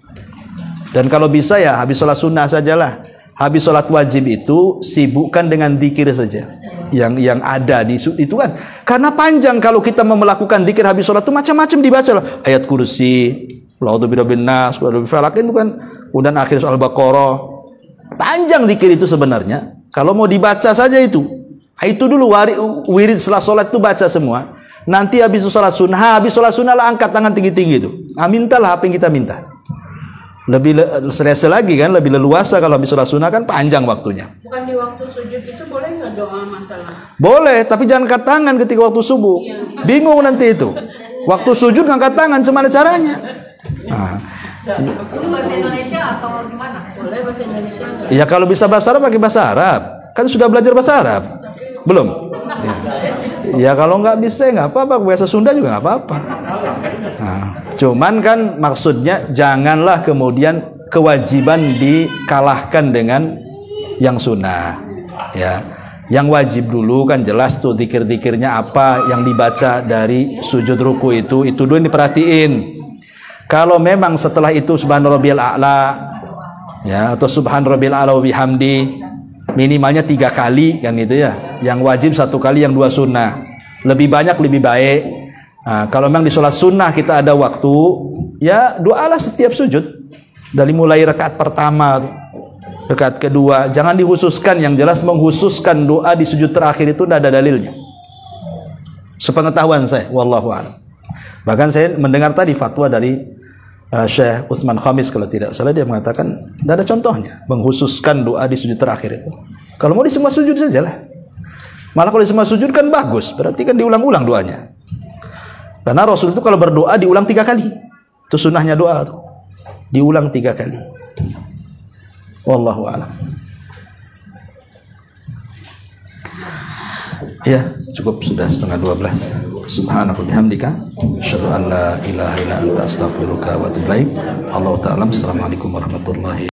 Dan kalau bisa ya habis sholat sunnah sajalah. Habis sholat wajib itu sibukkan dengan zikir saja. Yang ada di itu kan, karena panjang kalau kita mau melakukan zikir habis sholat itu macam-macam dibaca lah. Ayat kursi, A'udzu birabbin nas, A'udzu falaq itu kan, kemudian akhir Al-Baqarah. Panjang zikir itu sebenarnya. Kalau mau dibaca saja itu dulu wirid setelah sholat itu baca semua. Nanti habis sholat sunnah, lah angkat tangan tinggi-tinggi itu. Mintalah apa yang kita minta. Lebih selesa lagi kan, lebih leluasa kalau habis sholat sunnah kan panjang waktunya.
Bukan di waktu sujud itu boleh nggak doa masalah?
Boleh, tapi jangan angkat tangan ketika waktu subuh. Bingung nanti itu. Waktu sujud angkat tangan, gimana caranya? Nah.
Itu bahasa Indonesia atau gimana?
Boleh bahasa Indonesia nggak?
Ya kalau bisa bahasa Arab pakai bahasa Arab. Kan sudah belajar bahasa Arab? Belum? Ya kalau nggak bisa nggak apa-apa, bahasa Sunda juga nggak apa-apa. Nah, cuman kan maksudnya janganlah kemudian kewajiban dikalahkan dengan yang sunnah. Ya, yang wajib dulu kan jelas tuh zikir-zikirnya apa yang dibaca dari sujud ruku itu dulu yang diperhatiin. Kalau memang setelah itu subhan rabbiyal a'la, ya, atau subhan rabbiyal a'la wa bihamdi, minimalnya 3 kali kan gitu ya. Yang wajib 1 kali, yang 2 sunnah. Lebih banyak lebih baik. Nah, kalau memang di sholat sunnah kita ada waktu, ya doalah setiap sujud. Dari mulai rakaat pertama, rakaat kedua, jangan dikhususkan. Yang jelas mengkhususkan doa di sujud terakhir itu tidak ada dalilnya. Sepengetahuan saya, wallahu a'lam. Bahkan saya mendengar tadi fatwa dari Syekh Utsman Khamis kalau tidak salah, dia mengatakan tidak ada contohnya mengkhususkan doa di sujud terakhir itu. Kalau mau di semua sujud sajalah. Malah kalau di semua sujud kan bagus, berarti kan diulang-ulang doanya. Karena Rasul itu kalau berdoa diulang 3 kali. Itu sunnahnya doa tuh. Diulang 3 kali. Wallahu a'lam. Ya, cukup sudah 11:30. Subhanaka bihamdika asyhadu an la ilaha illa anta astaghfiruka wa atubu ilaik. Allahu ta'ala. Assalamualaikum warahmatullahi